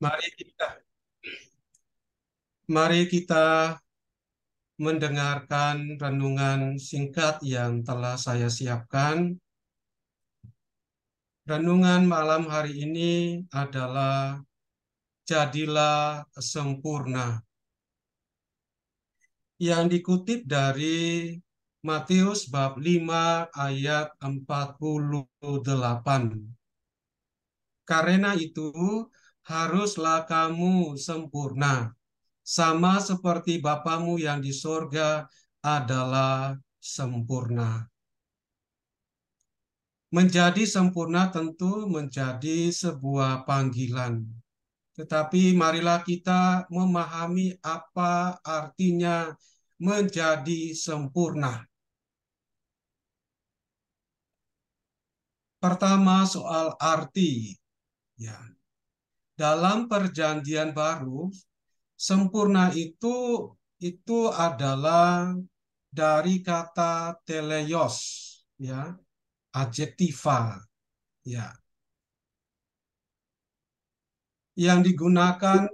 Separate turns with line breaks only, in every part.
Mari kita, mari kita mendengarkan renungan singkat yang telah saya siapkan. Renungan malam hari ini adalah Jadilah Sempurna yang dikutip dari Matius bab 5 ayat 48. Karena itu haruslah kamu sempurna, sama seperti Bapamu yang di sorga adalah sempurna. Menjadi sempurna tentu menjadi sebuah panggilan. Tetapi marilah kita memahami apa artinya menjadi sempurna. Pertama soal arti. Ya, dalam perjanjian baru, sempurna itu adalah dari kata teleios, ya, adjektiva, ya, yang digunakan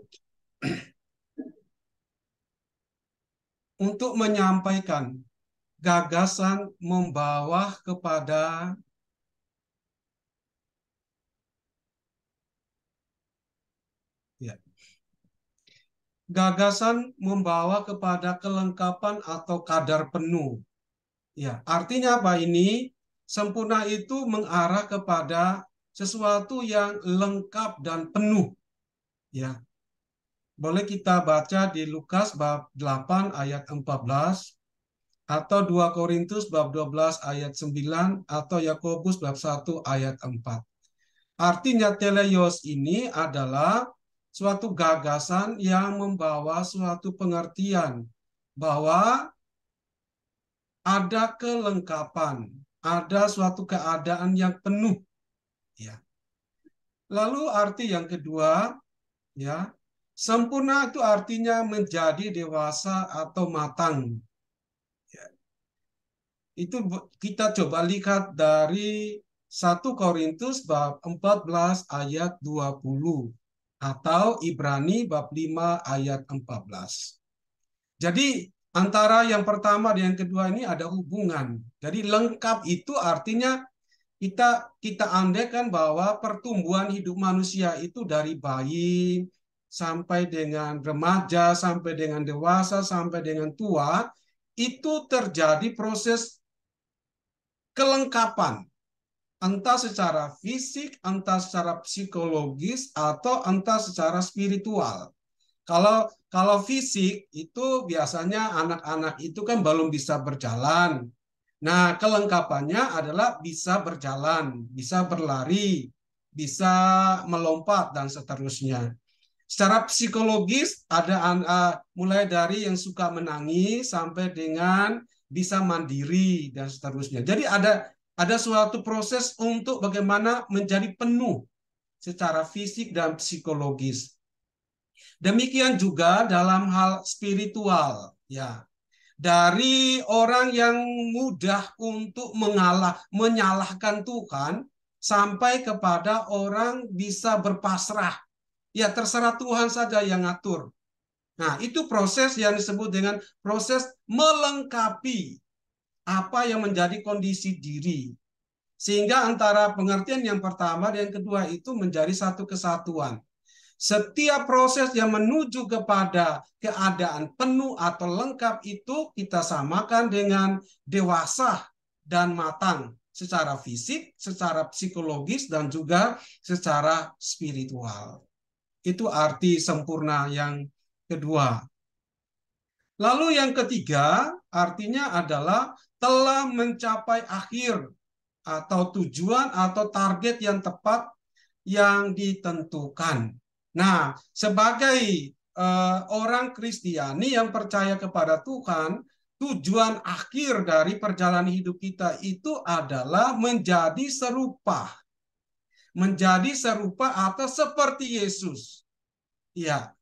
untuk menyampaikan gagasan membawa kepada, ya, gagasan membawa kepada kelengkapan atau kadar penuh. Ya, artinya apa ini? Sempurna itu mengarah kepada sesuatu yang lengkap dan penuh. Ya, boleh kita baca di Lukas bab 8 ayat 14 atau 2 Korintus bab 12 ayat 9 atau Yakobus bab 1 ayat 4. Artinya teleios ini adalah suatu gagasan yang membawa suatu pengertian bahwa ada kelengkapan, ada suatu keadaan yang penuh, ya. Lalu arti yang kedua, ya, sempurna itu artinya menjadi dewasa atau matang. Ya. Itu kita coba lihat dari 1 Korintus bab 14 ayat 20 atau Ibrani bab 5 ayat 14. Jadi antara yang pertama dan yang kedua ini ada hubungan. Jadi lengkap itu artinya kita andaikan bahwa pertumbuhan hidup manusia itu dari bayi sampai dengan remaja, sampai dengan dewasa, sampai dengan tua, itu terjadi proses kelengkapan, entah secara fisik, entah secara psikologis, atau entah secara spiritual. Kalau fisik itu biasanya anak-anak itu kan belum bisa berjalan. Nah, kelengkapannya adalah bisa berjalan, bisa berlari, bisa melompat dan seterusnya. Secara psikologis ada mulai dari yang suka menangis sampai dengan bisa mandiri dan seterusnya. Jadi ada suatu proses untuk bagaimana menjadi penuh secara fisik dan psikologis. Demikian juga dalam hal spiritual, ya. Dari orang yang mudah untuk menyalahkan Tuhan sampai kepada orang bisa berpasrah. Ya, terserah Tuhan saja yang ngatur. Nah, itu proses yang disebut dengan proses melengkapi apa yang menjadi kondisi diri. Sehingga antara pengertian yang pertama dan yang kedua itu menjadi satu kesatuan. Setiap proses yang menuju kepada keadaan penuh atau lengkap itu kita samakan dengan dewasa dan matang secara fisik, secara psikologis, dan juga secara spiritual. Itu arti sempurna yang kedua. Lalu yang ketiga, artinya adalah telah mencapai akhir atau tujuan atau target yang tepat yang ditentukan. Nah, sebagai orang Kristiani yang percaya kepada Tuhan, tujuan akhir dari perjalanan hidup kita itu adalah menjadi serupa atau seperti Yesus. Ya,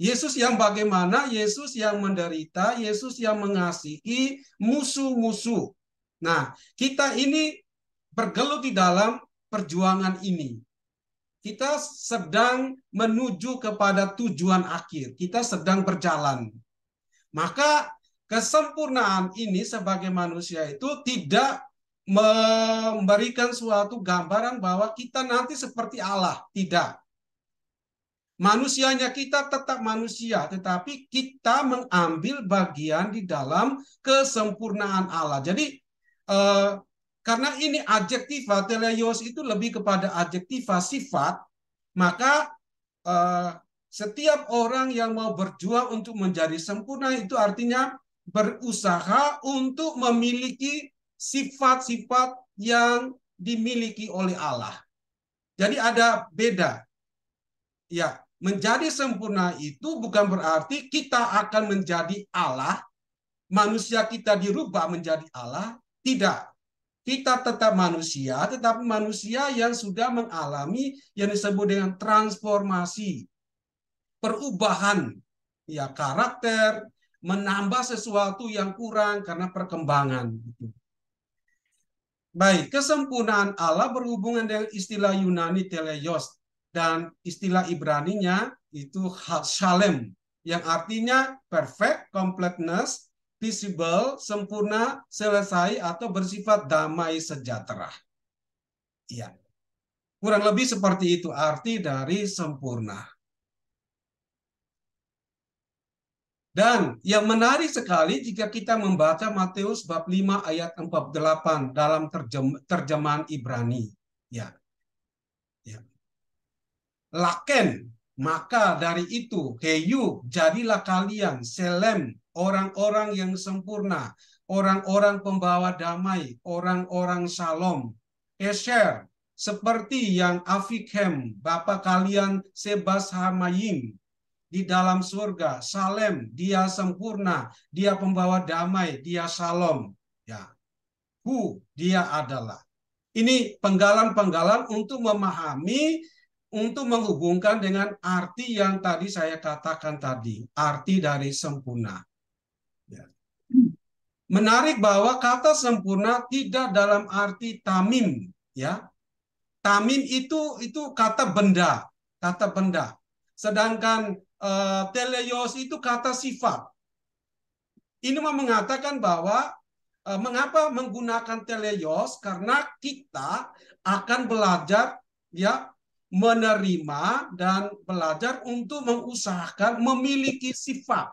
Yesus yang bagaimana? Yesus yang menderita, Yesus yang mengasihi musuh-musuh. Nah, kita ini bergelut di dalam perjuangan ini. Kita sedang menuju kepada tujuan akhir. Kita sedang berjalan. Maka kesempurnaan ini sebagai manusia itu tidak memberikan suatu gambaran bahwa kita nanti seperti Allah. Tidak. Manusianya kita tetap manusia, tetapi kita mengambil bagian di dalam kesempurnaan Allah. Jadi, karena ini adjektiva, teleios itu lebih kepada adjektiva sifat, maka setiap orang yang mau berjuang untuk menjadi sempurna itu artinya berusaha untuk memiliki sifat-sifat yang dimiliki oleh Allah. Jadi ada beda. Ya, menjadi sempurna itu bukan berarti kita akan menjadi Allah, manusia kita dirubah menjadi Allah, tidak. Kita tetap manusia, tetapi manusia yang sudah mengalami yang disebut dengan transformasi, perubahan, ya karakter, menambah sesuatu yang kurang karena perkembangan. Baik, kesempurnaan Allah berhubungan dengan istilah Yunani teleios dan istilah Ibraninya itu shalem, yang artinya perfect, completeness, visible, sempurna, selesai, atau bersifat damai sejahtera. Ya, kurang lebih seperti itu arti dari sempurna. Dan yang menarik sekali jika kita membaca Matius bab 5 ayat 48 dalam terjemahan Ibrani. Ya. Ya. Laken, maka dari itu, heyu, jadilah kalian, selem, orang-orang yang sempurna, orang-orang pembawa damai, orang-orang shalom, esher, seperti yang Afikem, Bapa kalian Sebas Hamayim, di dalam surga, Salem, dia sempurna, dia pembawa damai, dia shalom. Ya, dia adalah. Ini penggalan-penggalan untuk memahami, untuk menghubungkan dengan arti yang tadi saya katakan tadi, arti dari sempurna. Ya. Menarik bahwa kata sempurna tidak dalam arti tamim, ya. Tamim itu kata benda, kata benda. Sedangkan teleios itu kata sifat. Ini mau mengatakan bahwa mengapa menggunakan teleios? Karena kita akan belajar ya menerima dan belajar untuk mengusahakan memiliki sifat,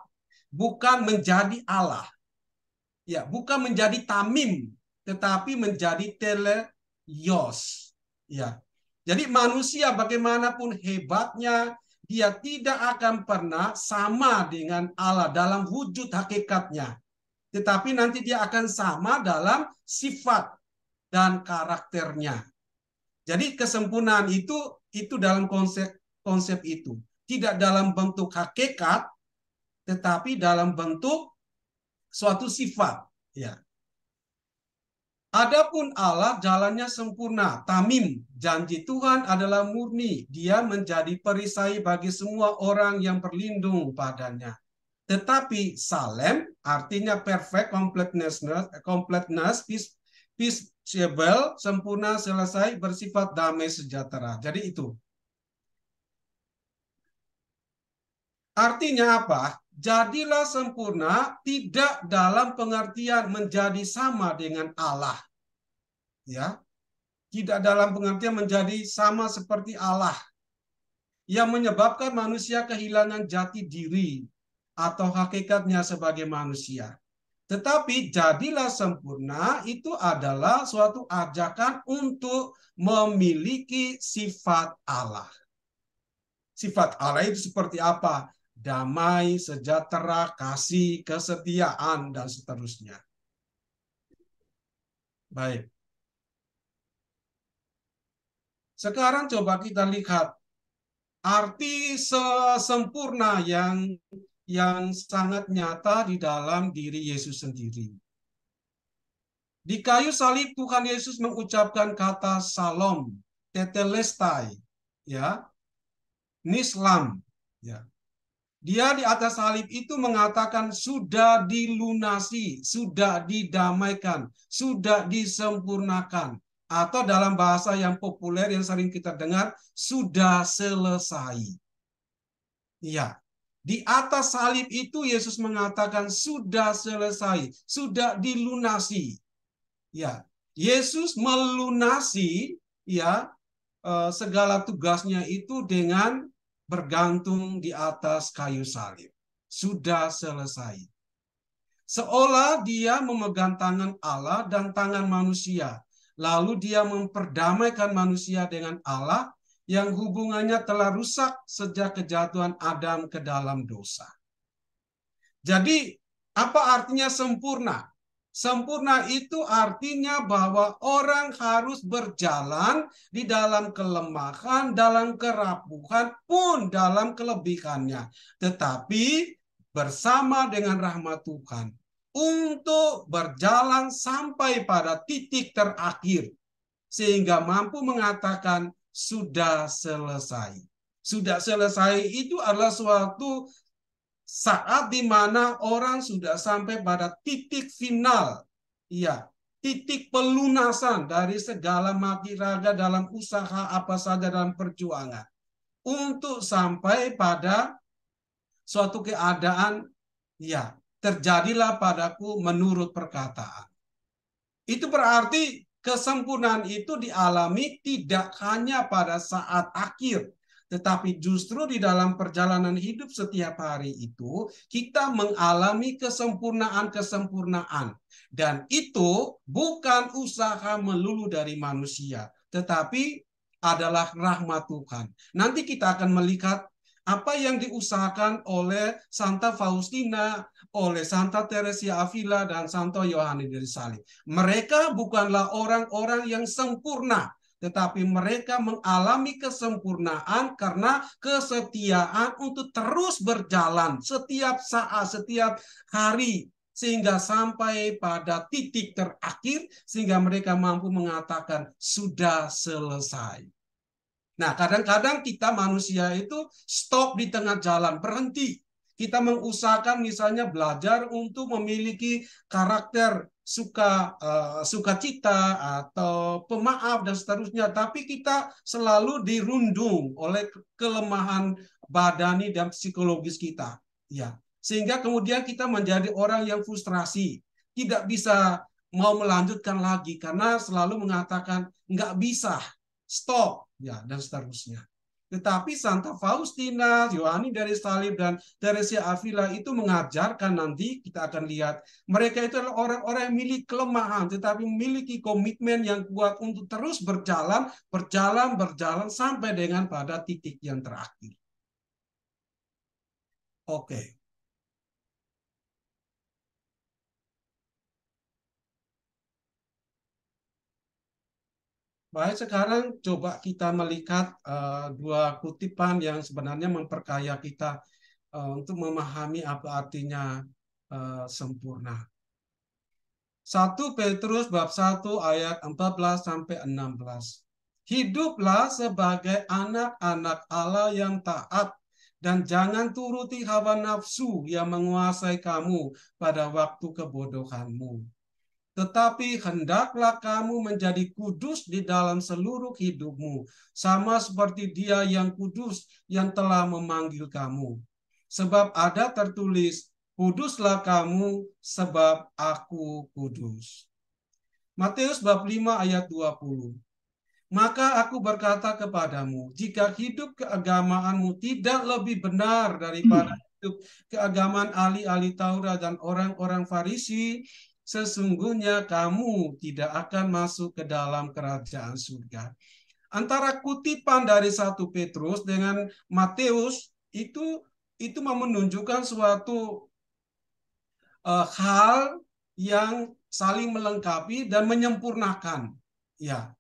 bukan menjadi Allah. Ya, bukan menjadi tamim, tetapi menjadi teleios. Ya. Jadi manusia bagaimanapun hebatnya, dia tidak akan pernah sama dengan Allah dalam wujud hakikatnya. Tetapi nanti dia akan sama dalam sifat dan karakternya. Jadi kesempurnaan itu dalam konsep itu. Tidak dalam bentuk hakikat, tetapi dalam bentuk suatu sifat. Ya. Adapun Allah jalannya sempurna, tamim. Janji Tuhan adalah murni. Dia menjadi perisai bagi semua orang yang berlindung padanya. Tetapi salem artinya perfect, completeness, peaceable, sempurna, selesai, bersifat damai sejahtera. Jadi itu. Artinya apa? Jadilah sempurna tidak dalam pengertian menjadi sama dengan Allah. Ya, tidak dalam pengertian menjadi sama seperti Allah yang menyebabkan manusia kehilangan jati diri atau hakikatnya sebagai manusia. Tetapi jadilah sempurna itu adalah suatu ajakan untuk memiliki sifat Allah. Sifat Allah itu seperti apa? Damai, sejahtera, kasih, kesetiaan, dan seterusnya. Baik. Sekarang coba kita lihat arti sempurna yang sangat nyata di dalam diri Yesus sendiri. Di kayu salib Tuhan Yesus mengucapkan kata Shalom, tetelestai, ya, nislam, ya. Dia di atas salib itu mengatakan sudah dilunasi, sudah didamaikan, sudah disempurnakan. Atau dalam bahasa yang populer yang sering kita dengar, sudah selesai. Ya, di atas salib itu Yesus mengatakan sudah selesai, sudah dilunasi. Ya, Yesus melunasi ya segala tugasnya itu dengan bergantung di atas kayu salib. Sudah selesai. Seolah dia memegang tangan Allah dan tangan manusia. Lalu dia memperdamaikan manusia dengan Allah yang hubungannya telah rusak sejak kejatuhan Adam ke dalam dosa. Jadi, apa artinya sempurna? Sempurna itu artinya bahwa orang harus berjalan di dalam kelemahan, dalam kerapuhan, pun dalam kelebihannya. Tetapi bersama dengan rahmat Tuhan untuk berjalan sampai pada titik terakhir. Sehingga mampu mengatakan sudah selesai. Sudah selesai itu adalah suatu saat di mana orang sudah sampai pada titik final, ya, titik pelunasan dari segala mati raga dalam usaha apa saja dalam perjuangan, untuk sampai pada suatu keadaan, ya, terjadilah padaku menurut perkataan. Itu berarti kesempurnaan itu dialami tidak hanya pada saat akhir, tetapi justru di dalam perjalanan hidup setiap hari itu kita mengalami kesempurnaan-kesempurnaan. Dan itu bukan usaha melulu dari manusia, tetapi adalah rahmat Tuhan. Nanti kita akan melihat apa yang diusahakan oleh Santa Faustina, oleh Santa Teresia Avila, dan Santo Yohanes dari Salib. Mereka bukanlah orang-orang yang sempurna, tetapi mereka mengalami kesempurnaan karena kesetiaan untuk terus berjalan setiap saat, setiap hari, sehingga sampai pada titik terakhir, sehingga mereka mampu mengatakan sudah selesai. Nah, kadang-kadang kita manusia itu stop di tengah jalan, berhenti. Kita mengusahakan misalnya belajar untuk memiliki karakter sukacita atau pemaaf dan seterusnya, tapi kita selalu dirundung oleh kelemahan badani dan psikologis kita. Ya, sehingga kemudian kita menjadi orang yang frustrasi, tidak bisa mau melanjutkan lagi karena selalu mengatakan nggak bisa, stop, ya, dan seterusnya. Tetapi Santa Faustina, Yohanes dari Salib, dan Teresia Avila itu mengajarkan, nanti kita akan lihat, mereka itu adalah orang-orang yang memiliki kelemahan, tetapi memiliki komitmen yang kuat untuk terus berjalan, berjalan sampai dengan pada titik yang terakhir. Oke. Baik, sekarang coba kita melihat dua kutipan yang sebenarnya memperkaya kita untuk memahami apa artinya sempurna. 1 Petrus bab 1 ayat 14 sampai 16. Hiduplah sebagai anak-anak Allah yang taat dan jangan turuti hawa nafsu yang menguasai kamu pada waktu kebodohanmu. Tetapi hendaklah kamu menjadi kudus di dalam seluruh hidupmu, sama seperti Dia yang kudus yang telah memanggil kamu. Sebab ada tertulis, kuduslah kamu sebab aku kudus. Matius bab 5 ayat 20. Maka aku berkata kepadamu, jika hidup keagamaanmu tidak lebih benar daripada hidup keagamaan ahli-ahli Taurat dan orang-orang Farisi, sesungguhnya kamu tidak akan masuk ke dalam kerajaan surga. Antara kutipan dari 1 Petrus dengan Matius itu menunjukkan suatu hal yang saling melengkapi dan menyempurnakan. Ya,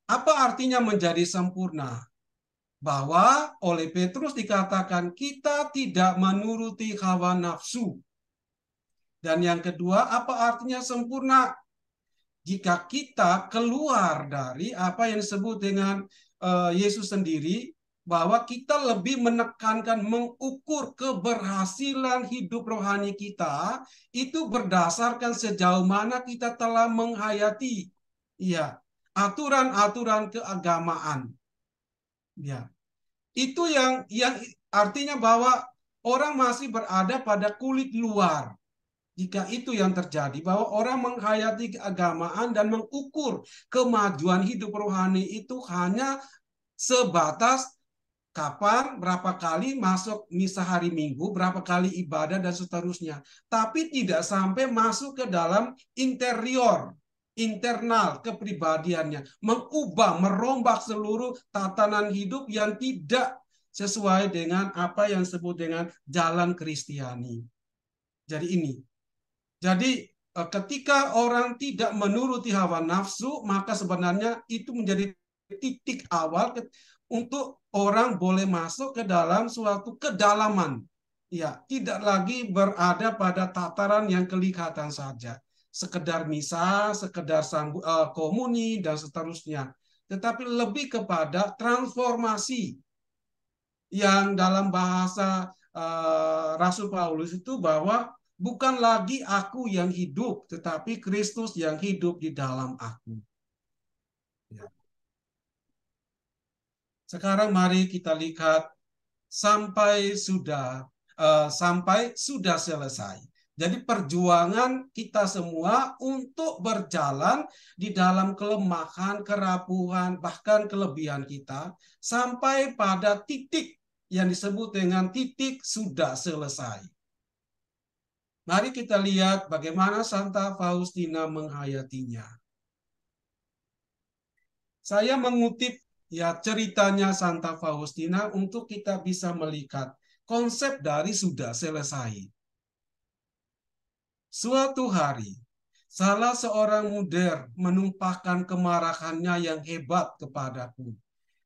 apa artinya menjadi sempurna? Bahwa oleh Petrus dikatakan kita tidak menuruti hawa nafsu. Dan yang kedua, apa artinya sempurna? Jika kita keluar dari apa yang disebut dengan Yesus sendiri, bahwa kita lebih menekankan mengukur keberhasilan hidup rohani kita itu berdasarkan sejauh mana kita telah menghayati, ya, aturan-aturan keagamaan. Ya, itu yang artinya bahwa orang masih berada pada kulit luar. Jika itu yang terjadi, bahwa orang menghayati keagamaan dan mengukur kemajuan hidup rohani itu hanya sebatas kapan, berapa kali masuk misa hari Minggu, berapa kali ibadah, dan seterusnya. Tapi tidak sampai masuk ke dalam interior, internal kepribadiannya. Mengubah, merombak seluruh tatanan hidup yang tidak sesuai dengan apa yang disebut dengan jalan Kristiani. Jadi ini. Jadi ketika orang tidak menuruti hawa nafsu, maka sebenarnya itu menjadi titik awal untuk orang boleh masuk ke dalam suatu kedalaman. Ya, tidak lagi berada pada tataran yang kelihatan saja. Sekedar misa, sekedar komuni, dan seterusnya. Tetapi lebih kepada transformasi yang dalam bahasa Rasul Paulus itu bahwa bukan lagi aku yang hidup, tetapi Kristus yang hidup di dalam aku. Ya. Sekarang mari kita lihat sampai sudah selesai. Jadi perjuangan kita semua untuk berjalan di dalam kelemahan, kerapuhan, bahkan kelebihan kita sampai pada titik yang disebut dengan titik sudah selesai. Mari kita lihat bagaimana Santa Faustina menghayatinya. Saya mengutip ceritanya Santa Faustina untuk kita bisa melihat konsep dari sudah selesai. Suatu hari, salah seorang muda menumpahkan kemarahannya yang hebat kepadaku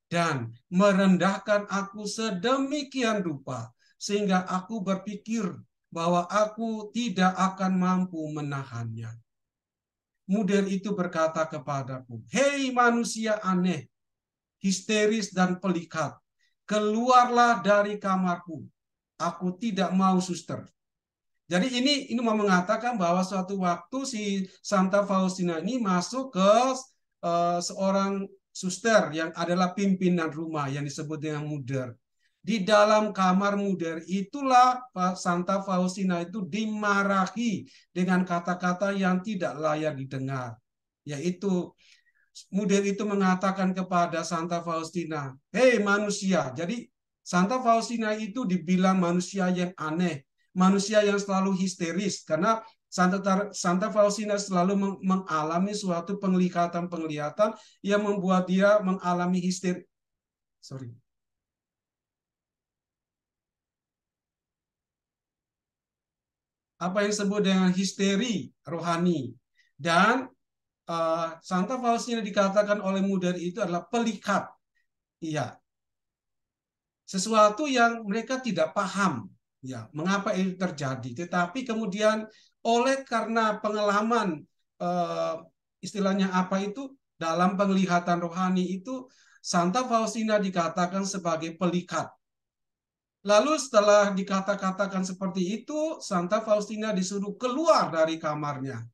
dan merendahkan aku sedemikian rupa sehingga aku berpikir bahwa aku tidak akan mampu menahannya. Muda itu berkata kepadaku, "Hei manusia aneh, histeris dan pelikat, keluarlah dari kamarku. Aku tidak mau suster." Jadi ini mau mengatakan bahwa suatu waktu si Santa Faustina ini masuk ke seorang suster yang adalah pimpinan rumah yang disebut dengan muder. Di dalam kamar muder itulah Santa Faustina itu dimarahi dengan kata-kata yang tidak layak didengar. Yaitu muder itu mengatakan kepada Santa Faustina, "Hei manusia." Jadi Santa Faustina itu dibilang manusia yang aneh, manusia yang selalu histeris, karena Santa Faustina selalu mengalami suatu penglihatan-penglihatan yang membuat dia mengalami histeri. Apa yang disebut dengan histeri rohani. Dan Santa Faustina dikatakan oleh muda itu adalah pelikat. Iya. Sesuatu yang mereka tidak paham, ya, mengapa itu terjadi. Tetapi kemudian karena pengalaman istilahnya apa itu dalam penglihatan rohani itu Santa Faustina dikatakan sebagai pelikat. Lalu setelah dikatakan seperti itu, Santa Faustina disuruh keluar dari kamarnya.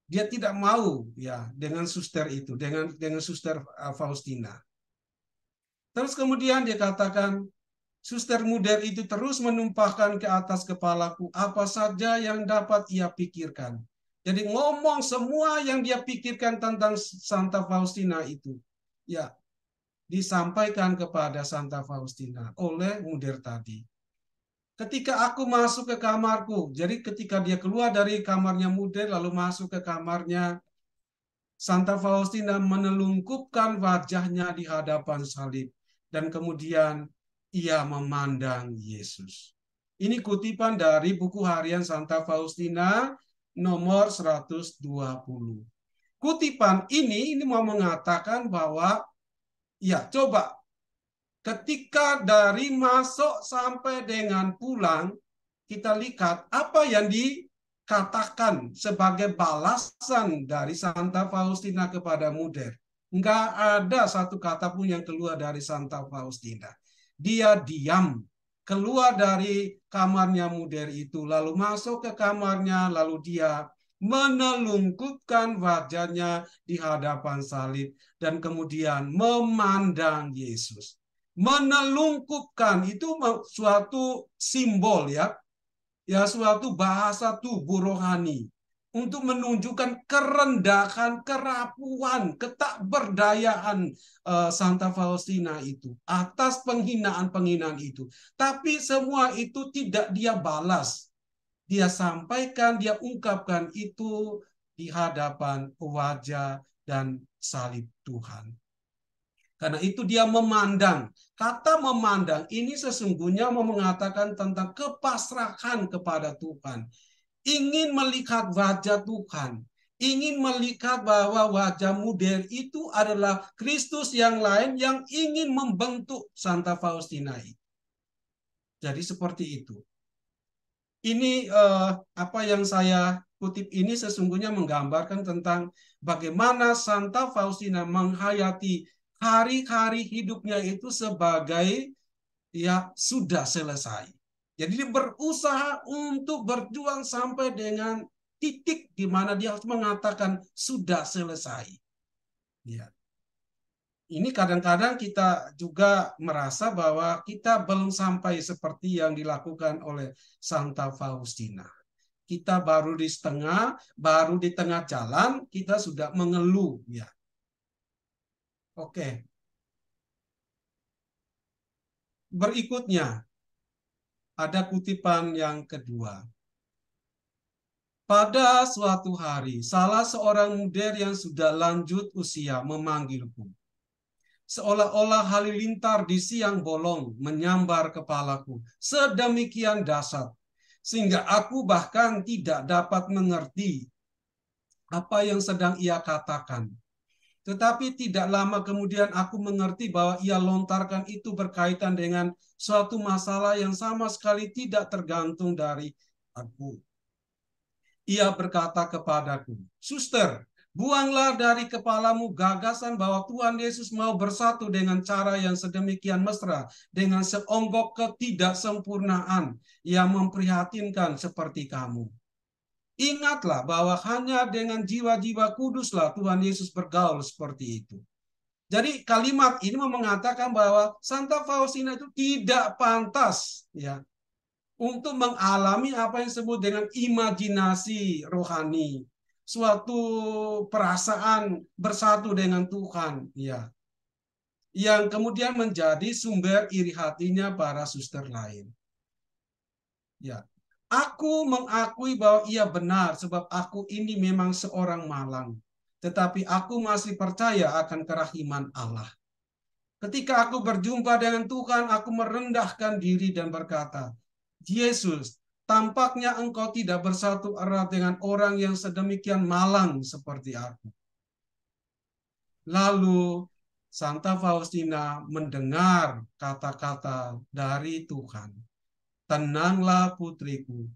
Dia tidak mau ya dengan suster itu, dengan suster Faustina. Terus kemudian dia katakan, suster muda itu terus menumpahkan ke atas kepalaku apa saja yang dapat ia pikirkan. Jadi ngomong semua yang dia pikirkan tentang Santa Faustina itu. Ya, disampaikan kepada Santa Faustina oleh muda tadi. Ketika aku masuk ke kamarku, jadi ketika dia keluar dari kamarnya muda lalu masuk ke kamarnya, Santa Faustina menelungkupkan wajahnya di hadapan salib dan kemudian ia memandang Yesus. Ini kutipan dari buku harian Santa Faustina nomor 120. Kutipan ini mau mengatakan bahwa ya coba ketika dari masuk sampai dengan pulang kita lihat apa yang dikatakan sebagai balasan dari Santa Faustina kepada muda. Enggak ada satu kata pun yang keluar dari Santa Faustina. Dia diam, keluar dari kamarnya muda itu, lalu masuk ke kamarnya, lalu dia menelungkupkan wajahnya di hadapan salib, dan kemudian memandang Yesus. Menelungkupkan itu suatu simbol ya suatu bahasa tubuh rohani untuk menunjukkan kerendahan, kerapuhan, ketakberdayaan Santa Faustina itu atas penghinaan-penghinaan itu. Tapi semua itu tidak dia balas. Dia sampaikan, dia ungkapkan itu di hadapan wajah dan salib Tuhan. Karena itu dia memandang. Kata memandang ini sesungguhnya mengatakan tentang kepasrahan kepada Tuhan. Ingin melihat wajah Tuhan. Ingin melihat bahwa wajah modern itu adalah Kristus yang lain yang ingin membentuk Santa Faustina. Jadi seperti itu. Ini apa yang saya kutip ini sesungguhnya menggambarkan tentang bagaimana Santa Faustina menghayati hari-hari hidupnya itu sebagai ya sudah selesai. Jadi dia berusaha untuk berjuang sampai dengan titik di mana dia harus mengatakan sudah selesai. Ya. Ini kadang-kadang kita juga merasa bahwa kita belum sampai seperti yang dilakukan oleh Santa Faustina. Kita baru di tengah jalan, kita sudah mengeluh. Ya. Oke. Berikutnya, ada kutipan yang kedua. Pada suatu hari, salah seorang muda yang sudah lanjut usia memanggilku. Seolah-olah halilintar di siang bolong menyambar kepalaku. Sedemikian dahsyat, sehingga aku bahkan tidak dapat mengerti apa yang sedang ia katakan. Tetapi tidak lama kemudian aku mengerti bahwa ia lontarkan itu berkaitan dengan suatu masalah yang sama sekali tidak tergantung dari aku. Ia berkata kepadaku, "Suster, buanglah dari kepalamu gagasan bahwa Tuhan Yesus mau bersatu dengan cara yang sedemikian mesra, dengan seonggok ketidaksempurnaan yang memprihatinkan seperti kamu. Ingatlah bahwa hanya dengan jiwa-jiwa kuduslah Tuhan Yesus bergaul seperti itu." Jadi kalimat ini mengatakan bahwa Santa Faustina itu tidak pantas ya untuk mengalami apa yang disebut dengan imajinasi rohani, suatu perasaan bersatu dengan Tuhan, ya, yang kemudian menjadi sumber iri hatinya para suster lain. Ya, aku mengakui bahwa ia benar sebab aku ini memang seorang malang, tetapi aku masih percaya akan kerahiman Allah. Ketika aku berjumpa dengan Tuhan, aku merendahkan diri dan berkata, "Yesus, tampaknya engkau tidak bersatu erat dengan orang yang sedemikian malang seperti aku." Lalu Santa Faustina mendengar kata-kata dari Tuhan. "Tenanglah putriku,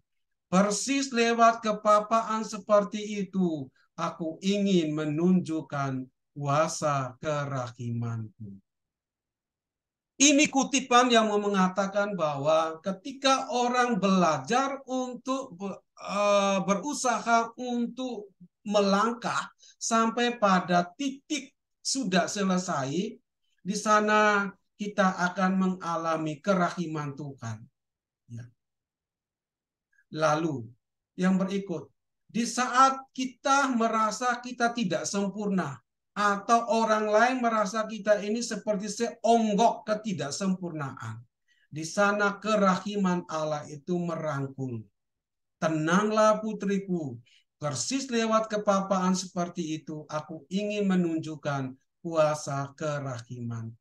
persis lewat kepapaan seperti itu, aku ingin menunjukkan kuasa kerahimanku." Ini kutipan yang mau mengatakan bahwa ketika orang belajar untuk berusaha untuk melangkah sampai pada titik sudah selesai, di sana kita akan mengalami kerahiman Tuhan. Ya. Lalu yang berikut, di saat kita merasa kita tidak sempurna, atau orang lain merasa kita ini seperti seonggok ketidaksempurnaan, di sana kerahiman Allah itu merangkul. "Tenanglah putriku, persis lewat kepapaan seperti itu, aku ingin menunjukkan kuasa kerahiman."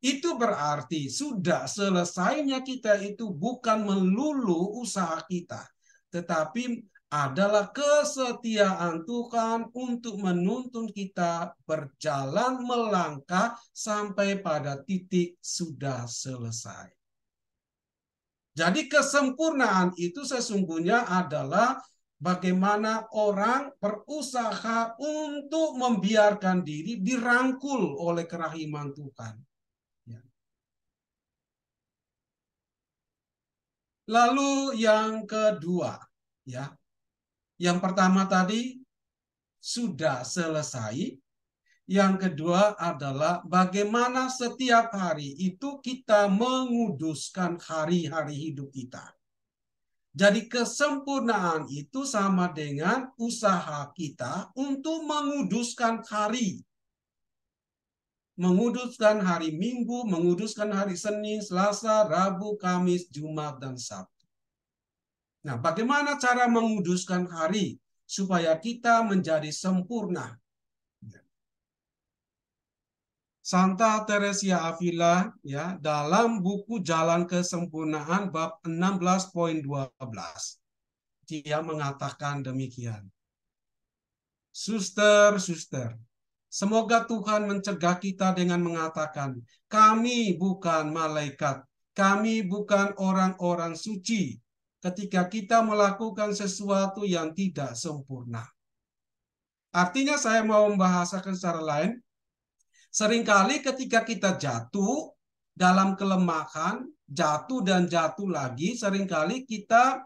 Itu berarti sudah selesainya kita itu bukan melulu usaha kita, tetapi adalah kesetiaan Tuhan untuk menuntun kita berjalan melangkah sampai pada titik sudah selesai. Jadi kesempurnaan itu sesungguhnya adalah bagaimana orang berusaha untuk membiarkan diri dirangkul oleh kerahiman Tuhan. Lalu yang kedua, ya, Yang pertama tadi sudah selesai. Yang kedua adalah bagaimana setiap hari itu kita menguduskan hari-hari hidup kita. Jadi kesempurnaan itu sama dengan usaha kita untuk menguduskan hari. Menguduskan hari Minggu, menguduskan hari Senin, Selasa, Rabu, Kamis, Jumat, dan Sabtu. Nah, bagaimana cara menguduskan hari supaya kita menjadi sempurna? Santa Teresia Avila ya dalam buku Jalan Kesempurnaan bab 16.12 dia mengatakan demikian. Suster, semoga Tuhan mencegah kita dengan mengatakan, kami bukan malaikat, kami bukan orang-orang suci, ketika kita melakukan sesuatu yang tidak sempurna. Artinya saya mau membahasakan secara lain, seringkali ketika kita jatuh dalam kelemahan, jatuh dan jatuh lagi, seringkali kita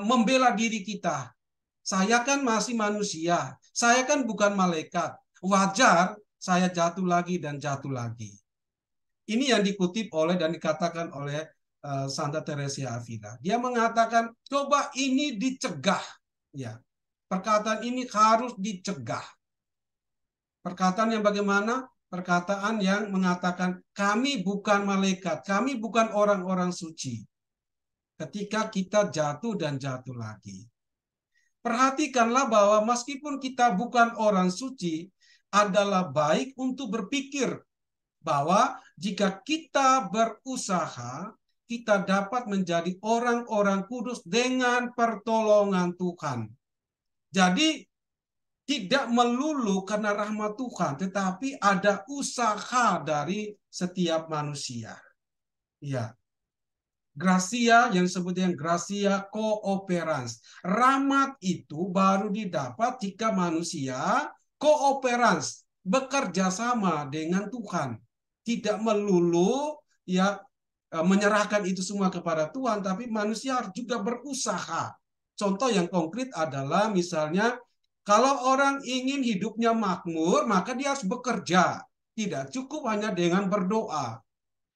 membela diri kita. Saya kan masih manusia, saya kan bukan malaikat. Wajar saya jatuh lagi dan jatuh lagi. Ini yang dikutip oleh dan dikatakan oleh Santa Teresia Avila. Dia mengatakan, coba ini dicegah. Ya, perkataan ini harus dicegah. Perkataan yang bagaimana? Perkataan yang mengatakan, kami bukan malaikat, kami bukan orang-orang suci. Ketika kita jatuh dan jatuh lagi. Perhatikanlah bahwa meskipun kita bukan orang suci, adalah baik untuk berpikir bahwa jika kita berusaha, kita dapat menjadi orang-orang kudus dengan pertolongan Tuhan. Jadi, tidak melulu karena rahmat Tuhan, tetapi ada usaha dari setiap manusia. Ya. Gracia yang disebut dengan gracia cooperans. Rahmat itu baru didapat jika manusia cooperans, bekerja sama dengan Tuhan. Tidak melulu ya menyerahkan itu semua kepada Tuhan, tapi manusia harus juga berusaha. Contoh yang konkret adalah misalnya kalau orang ingin hidupnya makmur, maka dia harus bekerja. Tidak cukup hanya dengan berdoa.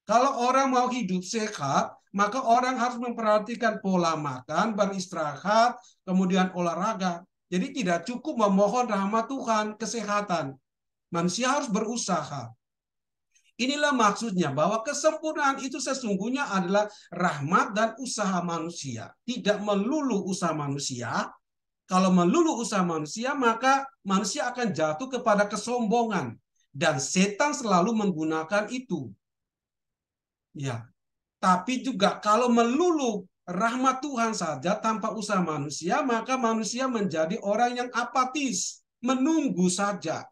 Kalau orang mau hidup sehat, maka orang harus memperhatikan pola makan, beristirahat, kemudian olahraga. Jadi tidak cukup memohon rahmat Tuhan, kesehatan. Manusia harus berusaha. Inilah maksudnya bahwa kesempurnaan itu sesungguhnya adalah rahmat dan usaha manusia. Tidak melulu usaha manusia. Kalau melulu usaha manusia, maka manusia akan jatuh kepada kesombongan. Dan setan selalu menggunakan itu. Ya, tapi juga kalau melulu rahmat Tuhan saja tanpa usaha manusia, maka manusia menjadi orang yang apatis, menunggu saja.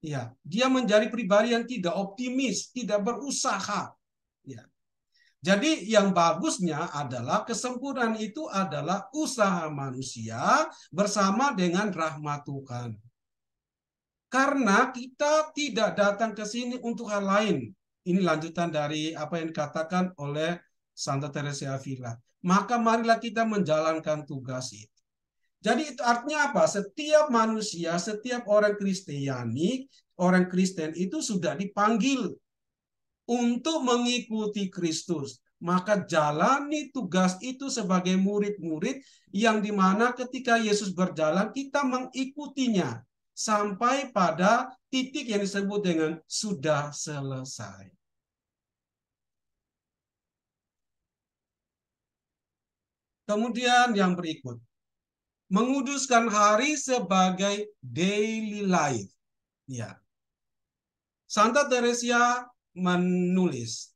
Ya, dia menjadi pribadi yang tidak optimis, tidak berusaha. Ya. Jadi yang bagusnya adalah kesempurnaan itu adalah usaha manusia bersama dengan rahmat Tuhan. Karena kita tidak datang ke sini untuk hal lain. Ini lanjutan dari apa yang dikatakan oleh Santa Teresia Avila. Maka marilah kita menjalankan tugas itu. Jadi itu artinya apa? Setiap manusia, setiap orang Kristiani, orang Kristen itu sudah dipanggil untuk mengikuti Kristus. Maka jalani tugas itu sebagai murid-murid yang dimana ketika Yesus berjalan kita mengikutinya sampai pada titik yang disebut dengan sudah selesai. Kemudian yang berikut, menguduskan hari sebagai daily life. Ya. Santa Teresia menulis,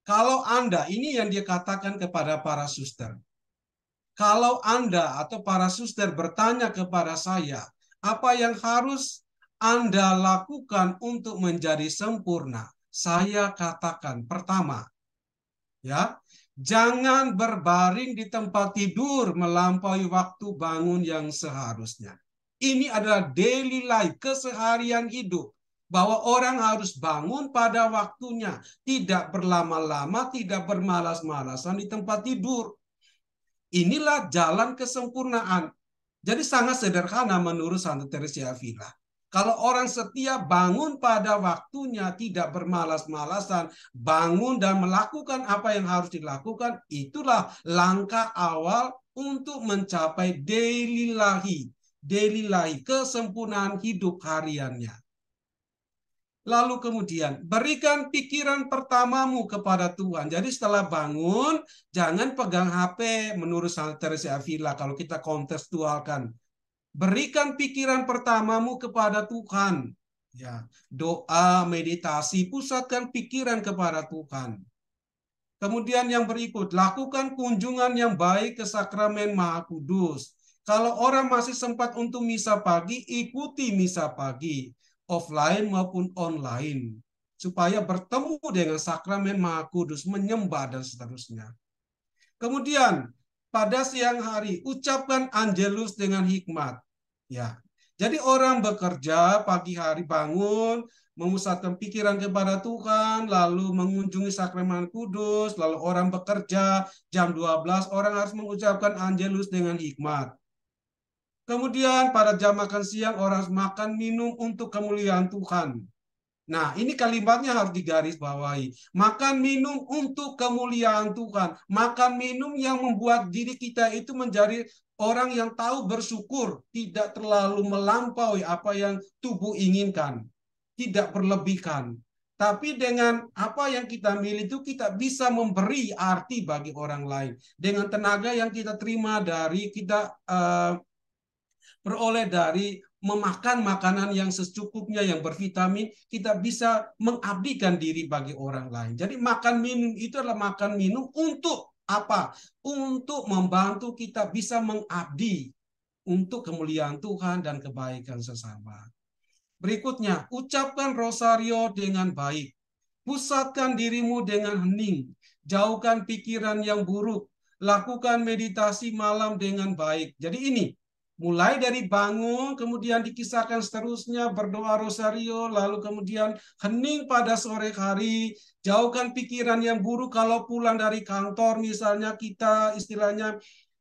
kalau Anda, ini yang dia katakan kepada para suster, kalau Anda atau para suster bertanya kepada saya, apa yang harus Anda lakukan untuk menjadi sempurna? Saya katakan, pertama, ya, jangan berbaring di tempat tidur melampaui waktu bangun yang seharusnya. Ini adalah daily life, keseharian hidup. Bahwa orang harus bangun pada waktunya. Tidak berlama-lama, tidak bermalas-malasan di tempat tidur. Inilah jalan kesempurnaan. Jadi sangat sederhana menurut Santa Teresa Avila. Kalau orang setia bangun pada waktunya, tidak bermalas-malasan, bangun dan melakukan apa yang harus dilakukan, itulah langkah awal untuk mencapai daily life, kesempurnaan hidup hariannya. Lalu kemudian berikan pikiran pertamamu kepada Tuhan. Jadi setelah bangun, jangan pegang HP menurut Santa Teresa Avila kalau kita kontekstualkan. Berikan pikiran pertamamu kepada Tuhan. Ya, doa, meditasi, pusatkan pikiran kepada Tuhan. Kemudian yang berikut, lakukan kunjungan yang baik ke sakramen Maha Kudus. Kalau orang masih sempat untuk misa pagi, ikuti misa pagi, offline maupun online, supaya bertemu dengan sakramen Maha Kudus, menyembah dan seterusnya. Kemudian pada siang hari ucapkan Angelus dengan hikmat. Ya. Jadi orang bekerja pagi hari bangun, memusatkan pikiran kepada Tuhan, lalu mengunjungi sakramen kudus, lalu orang bekerja jam 12 orang harus mengucapkan Angelus dengan hikmat. Kemudian pada jam makan siang orang harus makan minum untuk kemuliaan Tuhan. Nah, ini kalimatnya harus digarisbawahi. Makan minum untuk kemuliaan Tuhan. Makan minum yang membuat diri kita itu menjadi orang yang tahu bersyukur. Tidak terlalu melampaui apa yang tubuh inginkan. Tidak berlebihkan. Tapi dengan apa yang kita milih itu kita bisa memberi arti bagi orang lain. Dengan tenaga yang kita terima dari kita peroleh dari memakan makanan yang secukupnya, yang bervitamin, kita bisa mengabdikan diri bagi orang lain. Jadi makan minum itu adalah makan minum untuk apa? Untuk membantu kita bisa mengabdi untuk kemuliaan Tuhan dan kebaikan sesama. Berikutnya, ucapkan rosario dengan baik. Pusatkan dirimu dengan hening. Jauhkan pikiran yang buruk. Lakukan meditasi malam dengan baik. Jadi ini, mulai dari bangun, kemudian dikisahkan seterusnya, berdoa rosario, lalu kemudian hening pada sore hari, jauhkan pikiran yang buruk kalau pulang dari kantor, misalnya kita istilahnya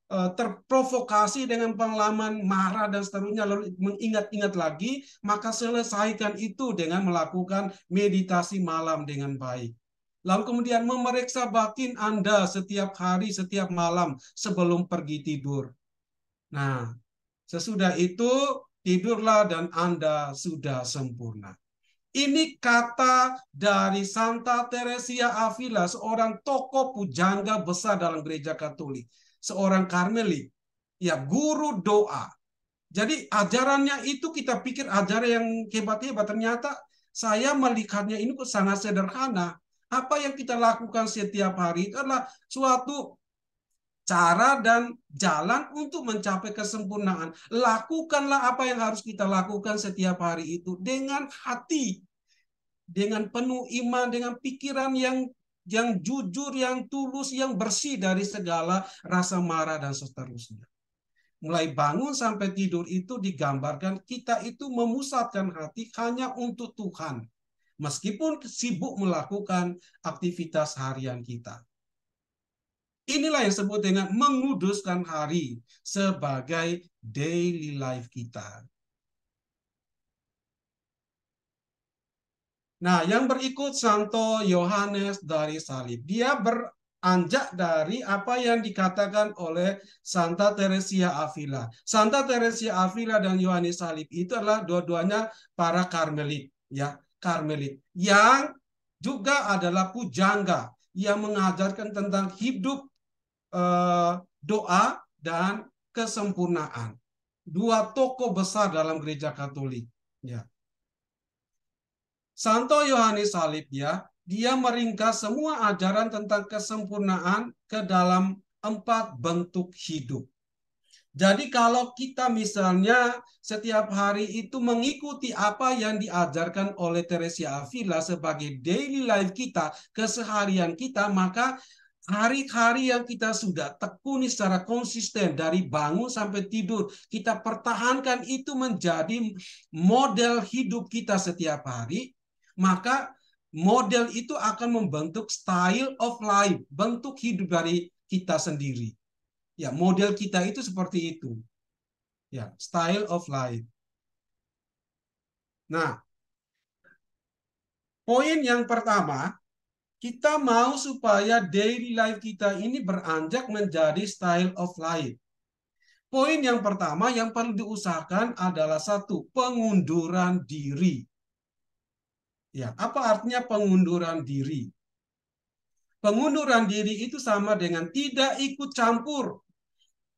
terprovokasi dengan pengalaman marah dan seterusnya, lalu mengingat-ingat lagi, maka selesaikan itu dengan melakukan meditasi malam dengan baik. Lalu kemudian memeriksa batin Anda setiap hari, setiap malam sebelum pergi tidur. Nah, sesudah itu tidurlah dan Anda sudah sempurna. Ini kata dari Santa Teresia Avila, seorang tokoh pujangga besar dalam gereja Katolik, seorang Karmelit, ya guru doa. Jadi ajarannya itu kita pikir ajaran yang hebat-hebat, ternyata saya melihatnya ini sangat sederhana. Apa yang kita lakukan setiap hari itu adalah suatu cara dan jalan untuk mencapai kesempurnaan. Lakukanlah apa yang harus kita lakukan setiap hari itu dengan hati, dengan penuh iman, dengan pikiran yang jujur, yang tulus, yang bersih dari segala rasa marah dan seterusnya. Mulai bangun sampai tidur itu digambarkan kita itu memusatkan hati hanya untuk Tuhan. Meskipun sibuk melakukan aktivitas harian kita. Inilah yang disebut dengan menguduskan hari sebagai daily life kita. Nah, yang berikut Santo Yohanes dari Salib. Dia beranjak dari apa yang dikatakan oleh Santa Teresia Avila. Santa Teresia Avila dan Yohanes Salib itu adalah dua-duanya para Karmelit, ya, Karmelit yang juga adalah pujangga yang mengajarkan tentang hidup doa dan kesempurnaan. Dua tokoh besar dalam gereja Katolik. Ya. Santo Yohanes Salib ya, dia meringkas semua ajaran tentang kesempurnaan ke dalam 4 bentuk hidup. Jadi kalau kita misalnya setiap hari itu mengikuti apa yang diajarkan oleh Teresia Avila sebagai daily life kita, keseharian kita, maka hari-hari yang kita sudah tekuni secara konsisten dari bangun sampai tidur, kita pertahankan itu menjadi model hidup kita setiap hari, maka model itu akan membentuk style of life, bentuk hidup dari kita sendiri. Ya, model kita itu seperti itu. Ya, style of life. Nah, poin yang pertama, kita mau supaya daily life kita ini beranjak menjadi style of life. Poin yang pertama yang perlu diusahakan adalah satu, pengunduran diri. Ya, apa artinya pengunduran diri? Pengunduran diri itu sama dengan tidak ikut campur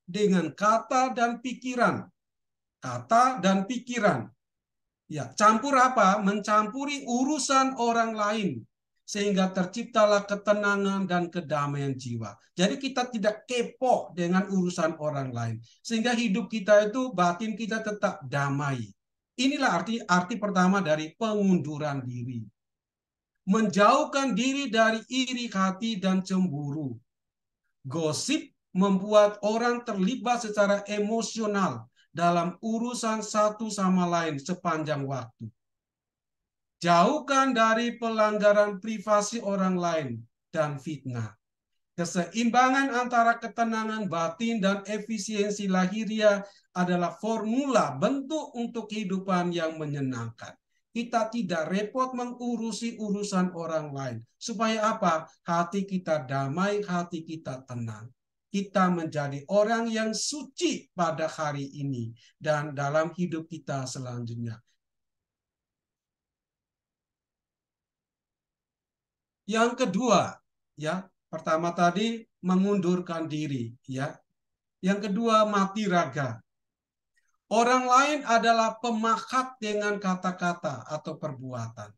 dengan kata dan pikiran. Kata dan pikiran. Ya, campur apa? Mencampuri urusan orang lain. Sehingga terciptalah ketenangan dan kedamaian jiwa. Jadi kita tidak kepo dengan urusan orang lain. Sehingga hidup kita itu, batin kita tetap damai. Inilah arti pertama dari pengunduran diri. Menjauhkan diri dari iri hati dan cemburu. Gosip membuat orang terlibat secara emosional dalam urusan satu sama lain sepanjang waktu. Jauhkan dari pelanggaran privasi orang lain dan fitnah. Keseimbangan antara ketenangan batin dan efisiensi lahiriah adalah formula bentuk untuk kehidupan yang menyenangkan. Kita tidak repot mengurusi urusan orang lain. Supaya apa? Hati kita damai, hati kita tenang. Kita menjadi orang yang suci pada hari ini dan dalam hidup kita selanjutnya. Yang kedua, ya, pertama tadi mengundurkan diri, ya. Yang kedua, mati raga. Orang lain adalah pemakat dengan kata-kata atau perbuatan.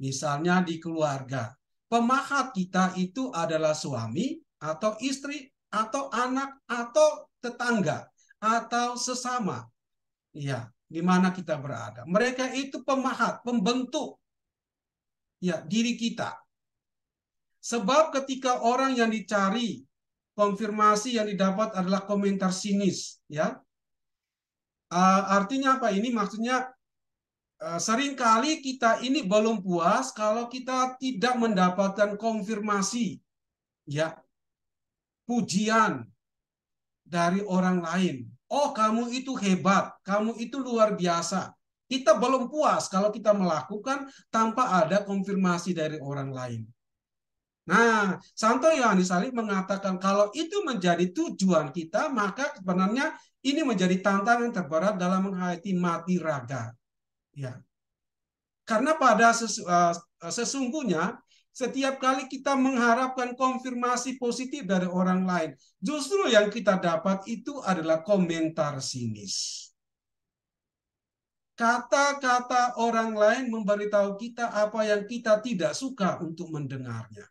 Misalnya di keluarga. Pemakat kita itu adalah suami atau istri atau anak atau tetangga atau sesama. Ya, di mana kita berada. Mereka itu pemakat, pembentuk ya diri kita. Sebab ketika orang yang dicari, konfirmasi yang didapat adalah komentar sinis, ya. Artinya apa ini? Maksudnya seringkali kita ini belum puas kalau kita tidak mendapatkan konfirmasi, ya, pujian dari orang lain. Oh, kamu itu hebat, kamu itu luar biasa. Kita belum puas kalau kita melakukan tanpa ada konfirmasi dari orang lain. Nah, Santo Yohanes Salib mengatakan kalau itu menjadi tujuan kita, maka sebenarnya ini menjadi tantangan terberat dalam menghayati mati raga. Ya, karena pada sesungguhnya setiap kali kita mengharapkan konfirmasi positif dari orang lain, justru yang kita dapat itu adalah komentar sinis. Kata-kata orang lain memberitahu kita apa yang kita tidak suka untuk mendengarnya.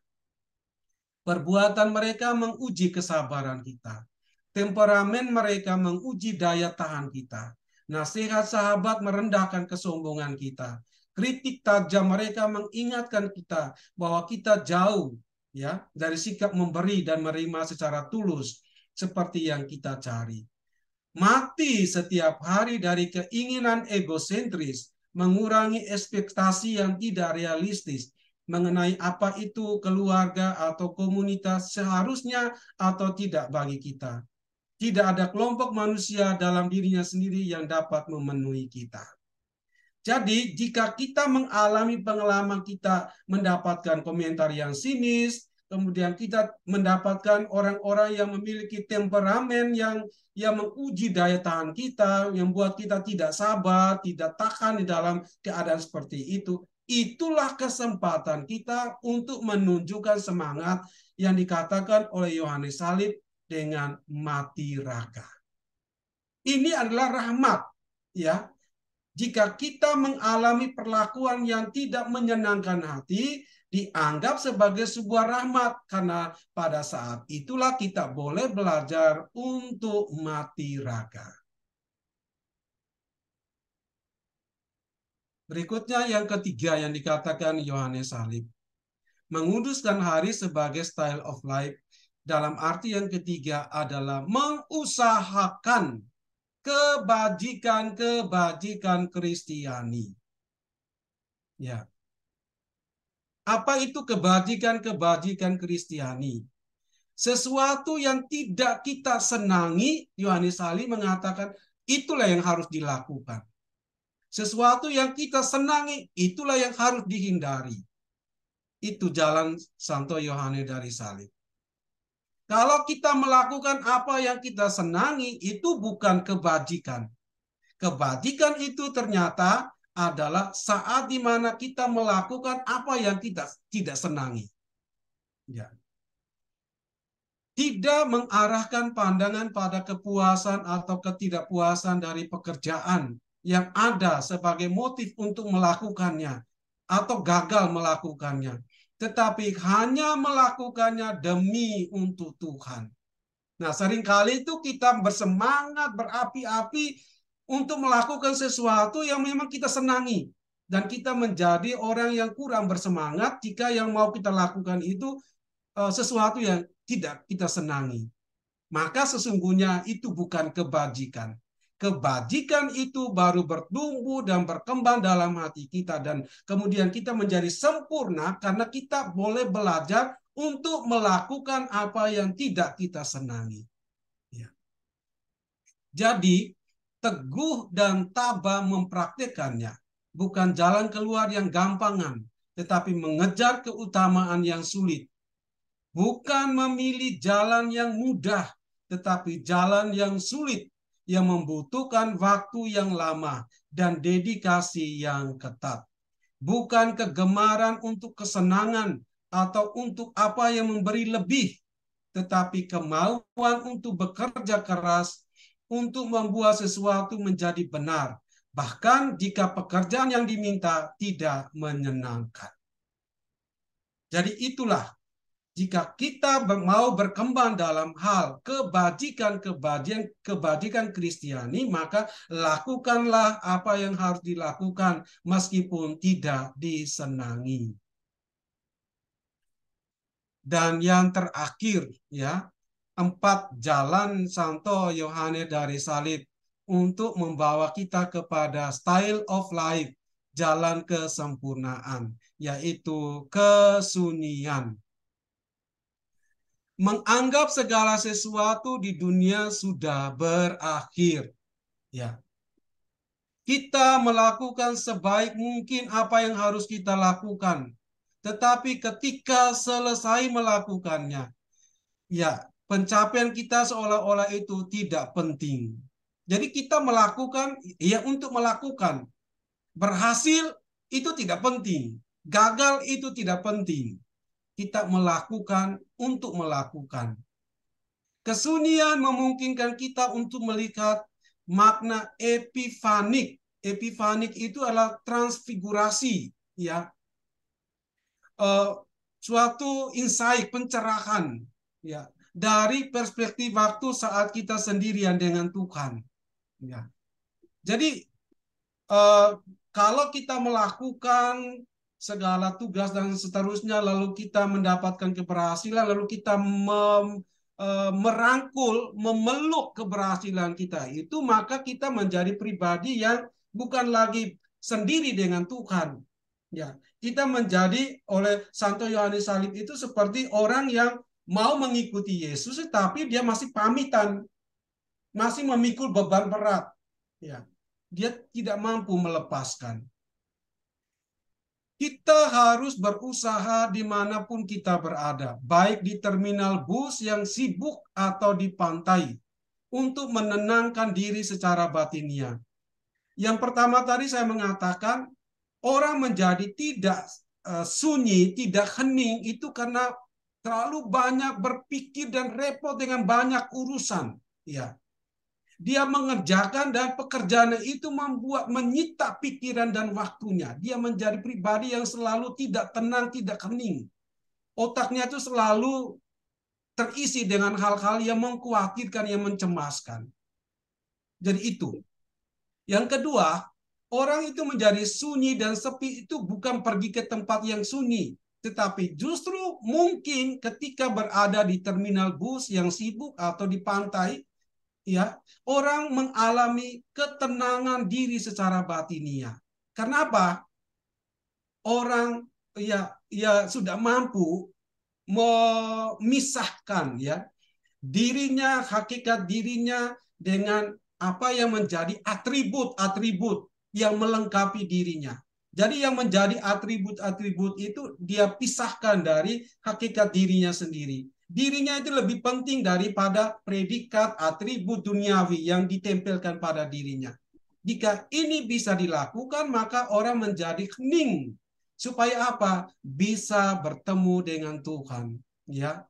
Perbuatan mereka menguji kesabaran kita. Temperamen mereka menguji daya tahan kita. Nasihat sahabat merendahkan kesombongan kita. Kritik tajam mereka mengingatkan kita bahwa kita jauh ya dari sikap memberi dan menerima secara tulus seperti yang kita cari. Mati setiap hari dari keinginan egosentris, mengurangi ekspektasi yang tidak realistis, mengenai apa itu keluarga atau komunitas seharusnya atau tidak bagi kita. Tidak ada kelompok manusia dalam dirinya sendiri yang dapat memenuhi kita. Jadi jika kita mengalami pengalaman kita mendapatkan komentar yang sinis, kemudian kita mendapatkan orang-orang yang memiliki temperamen yang menguji daya tahan kita, yang buat kita tidak sabar, tidak tahan di dalam keadaan seperti itu, itulah kesempatan kita untuk menunjukkan semangat yang dikatakan oleh Yohanes Salib dengan mati raga. Ini adalah rahmat, ya. Jika kita mengalami perlakuan yang tidak menyenangkan hati, dianggap sebagai sebuah rahmat, karena pada saat itulah kita boleh belajar untuk mati raga. Berikutnya yang ketiga yang dikatakan Yohanes Salib. Menguduskan hari sebagai style of life dalam arti yang ketiga adalah mengusahakan kebajikan-kebajikan Kristiani. Ya. Apa itu kebajikan-kebajikan Kristiani? Sesuatu yang tidak kita senangi, Yohanes Salib mengatakan, itulah yang harus dilakukan. Sesuatu yang kita senangi, itulah yang harus dihindari. Itu jalan Santo Yohanes dari Salib. Kalau kita melakukan apa yang kita senangi, itu bukan kebajikan. Kebajikan itu ternyata adalah saat di mana kita melakukan apa yang kita tidak senangi. Ya. Tidak mengarahkan pandangan pada kepuasan atau ketidakpuasan dari pekerjaan yang ada sebagai motif untuk melakukannya atau gagal melakukannya, tetapi hanya melakukannya demi untuk Tuhan. Nah, seringkali itu kita bersemangat, berapi-api untuk melakukan sesuatu yang memang kita senangi. Dan kita menjadi orang yang kurang bersemangat jika yang mau kita lakukan itu sesuatu yang tidak kita senangi. Maka sesungguhnya itu bukan kebajikan. Kebajikan itu baru bertumbuh dan berkembang dalam hati kita. Dan kemudian kita menjadi sempurna karena kita boleh belajar untuk melakukan apa yang tidak kita senangi. Ya. Jadi, teguh dan tabah mempraktikkannya. Bukan jalan keluar yang gampangan, tetapi mengejar keutamaan yang sulit. Bukan memilih jalan yang mudah, tetapi jalan yang sulit, yang membutuhkan waktu yang lama dan dedikasi yang ketat. Bukan kegemaran untuk kesenangan atau untuk apa yang memberi lebih, tetapi kemauan untuk bekerja keras untuk membuat sesuatu menjadi benar, bahkan jika pekerjaan yang diminta tidak menyenangkan. Jadi itulah, jika kita mau berkembang dalam hal kebajikan Kristiani, maka lakukanlah apa yang harus dilakukan meskipun tidak disenangi. Dan yang terakhir, ya, 4 jalan Santo Yohanes dari Salib untuk membawa kita kepada style of life, jalan kesempurnaan, yaitu kesunyian. Menganggap segala sesuatu di dunia sudah berakhir. Ya. Kita melakukan sebaik mungkin apa yang harus kita lakukan. Tetapi ketika selesai melakukannya, ya, pencapaian kita seolah-olah itu tidak penting. Jadi kita melakukan, ya, untuk melakukan. Berhasil itu tidak penting. Gagal itu tidak penting. Kita melakukan untuk melakukan. Kesunyian memungkinkan kita untuk melihat makna epifanik. Epifanik itu adalah transfigurasi, ya, suatu insight, pencerahan, ya, dari perspektif waktu saat kita sendirian dengan Tuhan. Ya. Jadi kalau kita melakukan segala tugas dan seterusnya, lalu kita mendapatkan keberhasilan, lalu kita merangkul, memeluk keberhasilan kita itu, maka kita menjadi pribadi yang bukan lagi sendiri dengan Tuhan. Ya, kita menjadi oleh Santo Yohanes Salib itu seperti orang yang mau mengikuti Yesus, tapi dia masih pamitan, masih memikul beban berat. Ya, dia tidak mampu melepaskan. Kita harus berusaha dimanapun kita berada, baik di terminal bus yang sibuk atau di pantai, untuk menenangkan diri secara batiniah. Yang pertama tadi saya mengatakan, orang menjadi tidak sunyi, tidak hening, itu karena terlalu banyak berpikir dan repot dengan banyak urusan. Ya. Dia mengerjakan dan pekerjaan itu menyita pikiran dan waktunya. Dia menjadi pribadi yang selalu tidak tenang, tidak hening. Otaknya itu selalu terisi dengan hal-hal yang mengkhawatirkan, yang mencemaskan. Jadi itu. Yang kedua, orang itu menjadi sunyi dan sepi itu bukan pergi ke tempat yang sunyi, tetapi justru mungkin ketika berada di terminal bus yang sibuk atau di pantai, ya, orang mengalami ketenangan diri secara batiniah. Karena apa? Orang ya sudah mampu memisahkan ya dirinya, hakikat dirinya dengan apa yang menjadi atribut-atribut yang melengkapi dirinya. Jadi yang menjadi atribut-atribut itu dia pisahkan dari hakikat dirinya sendiri. Dirinya itu lebih penting daripada predikat atribut duniawi yang ditempelkan pada dirinya. Jika ini bisa dilakukan, maka orang menjadi hening. Supaya apa? Bisa bertemu dengan Tuhan. Ya,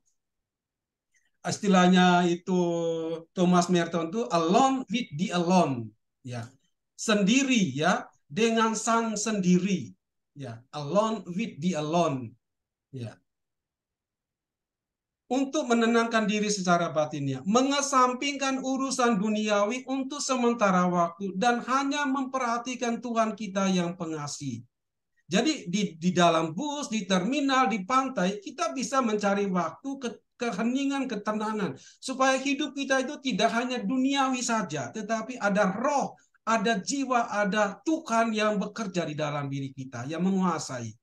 istilahnya itu Thomas Merton itu alone with the alone, ya, sendiri ya dengan sang sendiri, ya, alone with the alone, ya, untuk menenangkan diri secara batinnya, mengesampingkan urusan duniawi untuk sementara waktu dan hanya memperhatikan Tuhan kita yang pengasih. Jadi di dalam bus, di terminal, di pantai, kita bisa mencari waktu keheningan, ketenangan. Supaya hidup kita itu tidak hanya duniawi saja, tetapi ada roh, ada jiwa, ada Tuhan yang bekerja di dalam diri kita, yang menguasai.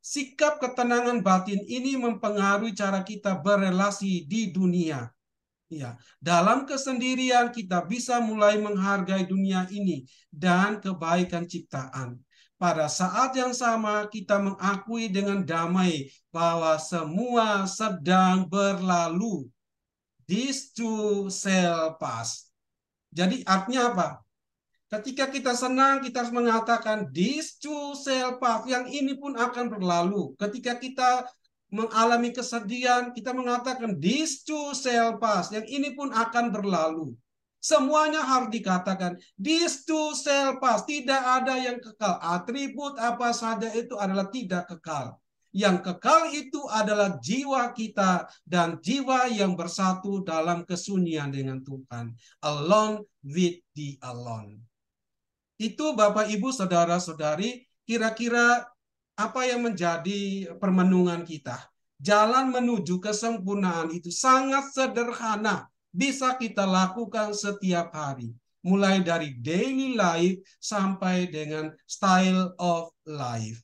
Sikap ketenangan batin ini mempengaruhi cara kita berelasi di dunia. Ya, dalam kesendirian kita bisa mulai menghargai dunia ini dan kebaikan ciptaan. Pada saat yang sama kita mengakui dengan damai bahwa semua sedang berlalu. This too shall pass. Jadi artinya apa? Ketika kita senang, kita harus mengatakan this too shall pass. Yang ini pun akan berlalu. Ketika kita mengalami kesedihan, kita mengatakan this too shall pass. Yang ini pun akan berlalu. Semuanya harus dikatakan this too shall pass. Tidak ada yang kekal. Atribut apa saja itu adalah tidak kekal. Yang kekal itu adalah jiwa kita dan jiwa yang bersatu dalam kesunyian dengan Tuhan. Alone with the alone. Itu Bapak Ibu Saudara-saudari, kira-kira apa yang menjadi permenungan kita. Jalan menuju kesempurnaan itu sangat sederhana, bisa kita lakukan setiap hari. Mulai dari daily life sampai dengan style of life.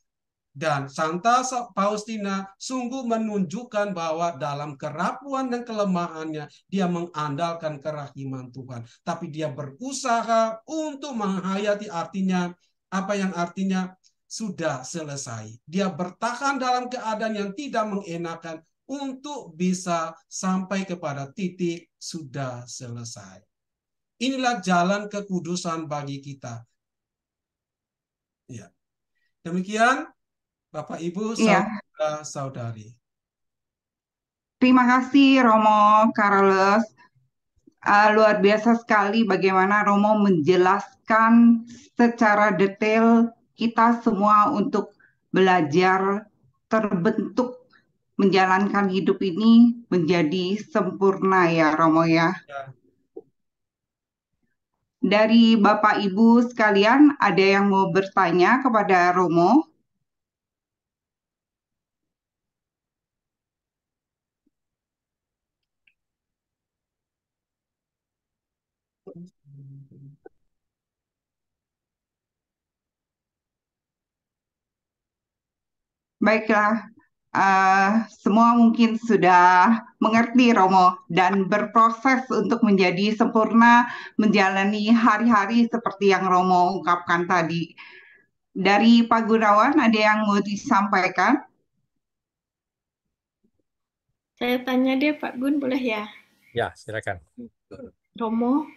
Dan Santa Faustina sungguh menunjukkan bahwa dalam kerapuan dan kelemahannya dia mengandalkan kerahiman Tuhan. Tapi dia berusaha untuk menghayati artinya apa yang artinya sudah selesai. Dia bertahan dalam keadaan yang tidak mengenakan untuk bisa sampai kepada titik sudah selesai. Inilah jalan kekudusan bagi kita. Ya. Demikian Bapak, Ibu,
Iya,
saudara-saudari.
terima kasih Romo Carlos. Luar biasa sekali bagaimana Romo menjelaskan secara detail kita semua untuk belajar terbentuk menjalankan hidup ini menjadi sempurna ya Romo ya.
Ya,
Dari Bapak Ibu sekalian ada yang mau bertanya kepada Romo? Baiklah, semua mungkin sudah mengerti Romo dan berproses untuk menjadi sempurna menjalani hari-hari seperti yang Romo ungkapkan tadi. Dari Pak Gunawan ada yang mau disampaikan?
Saya tanya deh Pak Gun, boleh ya?
Ya, silakan.
Romo,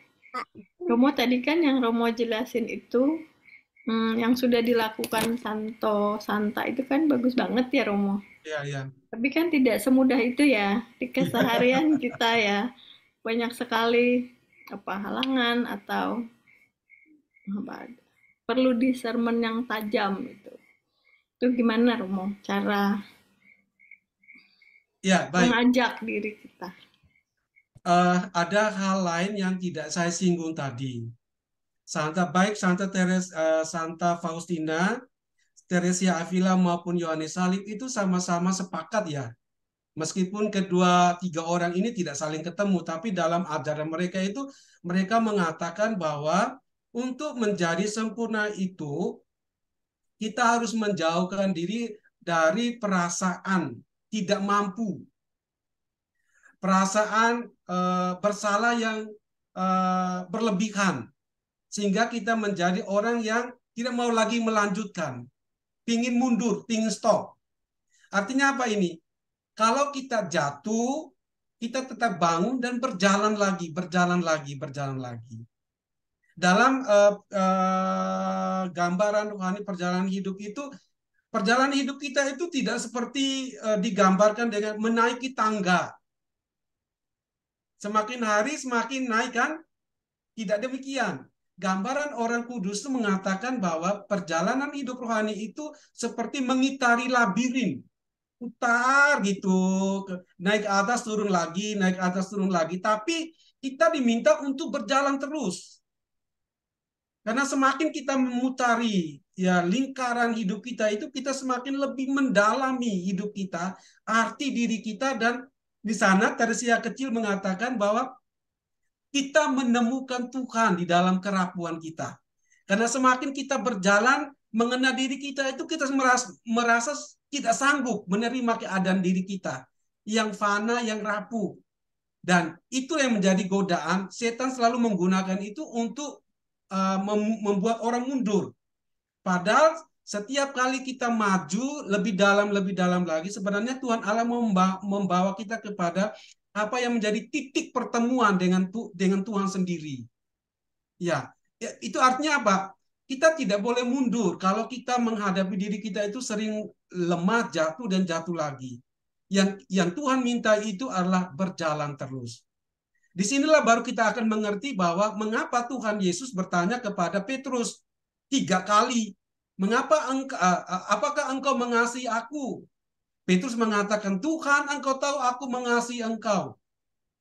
Romo tadi kan yang Romo jelasin itu, yang sudah dilakukan Santo Santa itu kan bagus banget ya Romo.
ya, ya.
Tapi kan tidak semudah itu ya di keseharian kita ya. Banyak sekali apa halangan atau apa, perlu discernment yang tajam itu. Itu gimana Romo cara
Ya, baik.
mengajak diri kita?
Ada hal lain yang tidak saya singgung tadi. Santa Faustina, Teresia Avila maupun Yohanes Salib itu sama-sama sepakat ya. Meskipun tiga orang ini tidak saling ketemu, tapi dalam ajaran mereka itu mereka mengatakan bahwa untuk menjadi sempurna itu kita harus menjauhkan diri dari perasaan tidak mampu, perasaan bersalah yang berlebihan, sehingga kita menjadi orang yang tidak mau lagi melanjutkan, pingin mundur, pingin stop. Artinya apa ini? Kalau kita jatuh, kita tetap bangun dan berjalan lagi, berjalan lagi, berjalan lagi. Dalam gambaran rohani perjalanan hidup itu, perjalanan hidup kita itu tidak seperti digambarkan dengan menaiki tangga. Semakin hari semakin naik kan? Tidak demikian. Gambaran orang kudus itu mengatakan bahwa perjalanan hidup rohani itu seperti mengitari labirin. Putar gitu, naik ke atas turun lagi, naik ke atas turun lagi. Tapi kita diminta untuk berjalan terus. Karena semakin kita memutari ya lingkaran hidup kita itu, kita semakin lebih mendalami hidup kita, arti diri kita, dan di sana Tersia kecil mengatakan bahwa kita menemukan Tuhan di dalam kerapuan kita. Karena semakin kita berjalan mengenal diri kita itu, kita merasa tidak sanggup menerima keadaan diri kita yang fana, yang rapuh. Dan itu yang menjadi godaan. Setan selalu menggunakan itu untuk membuat orang mundur. Padahal setiap kali kita maju lebih dalam lagi, sebenarnya Tuhan Allah membawa kita kepada apa yang menjadi titik pertemuan dengan Tuhan sendiri. Ya, itu artinya apa? Kita tidak boleh mundur kalau kita menghadapi diri kita itu sering lemah, jatuh dan jatuh lagi. Yang Tuhan minta itu adalah berjalan terus. Disinilah baru kita akan mengerti bahwa mengapa Tuhan Yesus bertanya kepada Petrus 3 kali, apakah engkau mengasihi aku? Petrus mengatakan, Tuhan, engkau tahu aku mengasihi engkau.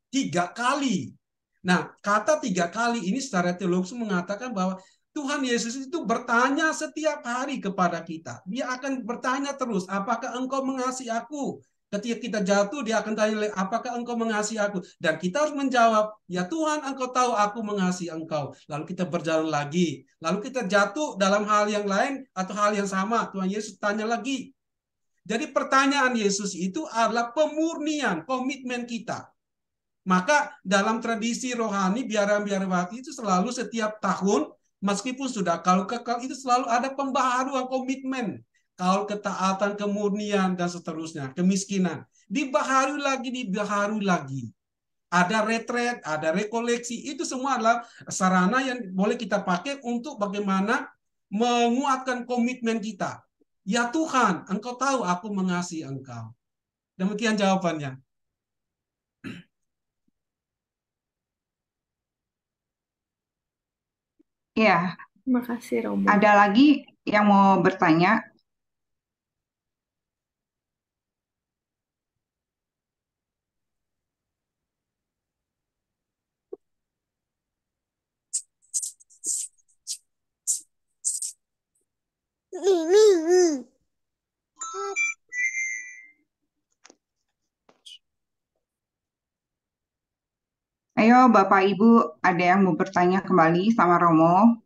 3 kali. Nah, kata 3 kali ini secara teologis mengatakan bahwa Tuhan Yesus itu bertanya setiap hari kepada kita. Dia akan bertanya terus, apakah engkau mengasihi aku? Ketika kita jatuh, dia akan tanya, apakah engkau mengasihi aku? Dan kita harus menjawab, ya Tuhan, engkau tahu aku mengasihi engkau. Lalu kita berjalan lagi. Lalu kita jatuh dalam hal yang lain atau hal yang sama. Tuhan Yesus tanya lagi. Jadi pertanyaan Yesus itu adalah pemurnian, komitmen kita. Maka dalam tradisi rohani biara-biarawati itu selalu setiap tahun, meskipun sudah kalau kekal, itu selalu ada pembaharuan komitmen. Kalau ketaatan, kemurnian, dan seterusnya, kemiskinan. Dibaharui lagi. Ada retret, ada rekoleksi, itu semua adalah sarana yang boleh kita pakai untuk bagaimana menguatkan komitmen kita. Ya Tuhan, engkau tahu aku mengasihi engkau. Demikian jawabannya.
Ya,
Terima kasih, Romo.
ada lagi yang mau bertanya? Ayo Bapak Ibu, ada yang mau bertanya kembali sama Romo?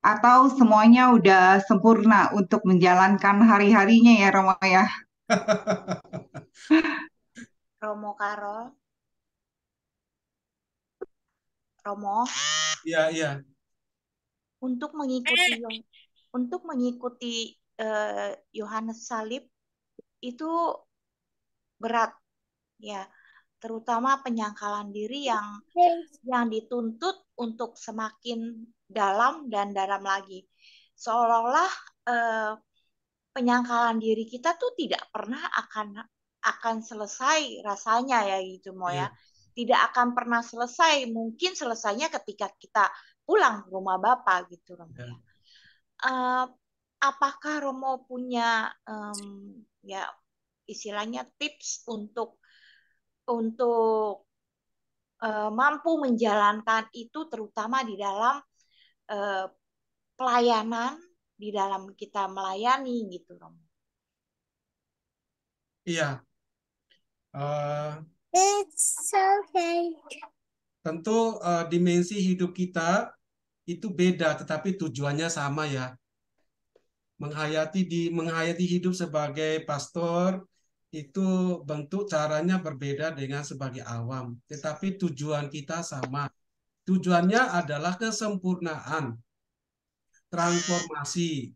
Atau semuanya udah sempurna untuk menjalankan hari-harinya ya Romo ya?
Romo Karol, Romo,
Iya, iya.
untuk mengikuti Yohanes Salib itu berat ya, terutama penyangkalan diri yang dituntut untuk semakin dalam dan dalam lagi. Seolah-olah penyangkalan diri kita tuh tidak pernah akan selesai rasanya ya gitu Mo ya. Tidak akan pernah selesai, mungkin selesainya ketika kita pulang ke rumah Bapak gitu Romo ya. Apakah Romo punya ya istilahnya tips untuk mampu menjalankan itu, terutama di dalam pelayanan, di dalam kita melayani gitu Romo?
Iya.
It's okay.
Tentu dimensi hidup kita itu beda, tetapi tujuannya sama ya. Menghayati hidup sebagai pastor, itu bentuk caranya berbeda dengan sebagai awam, tetapi tujuan kita sama. Tujuannya adalah kesempurnaan, transformasi.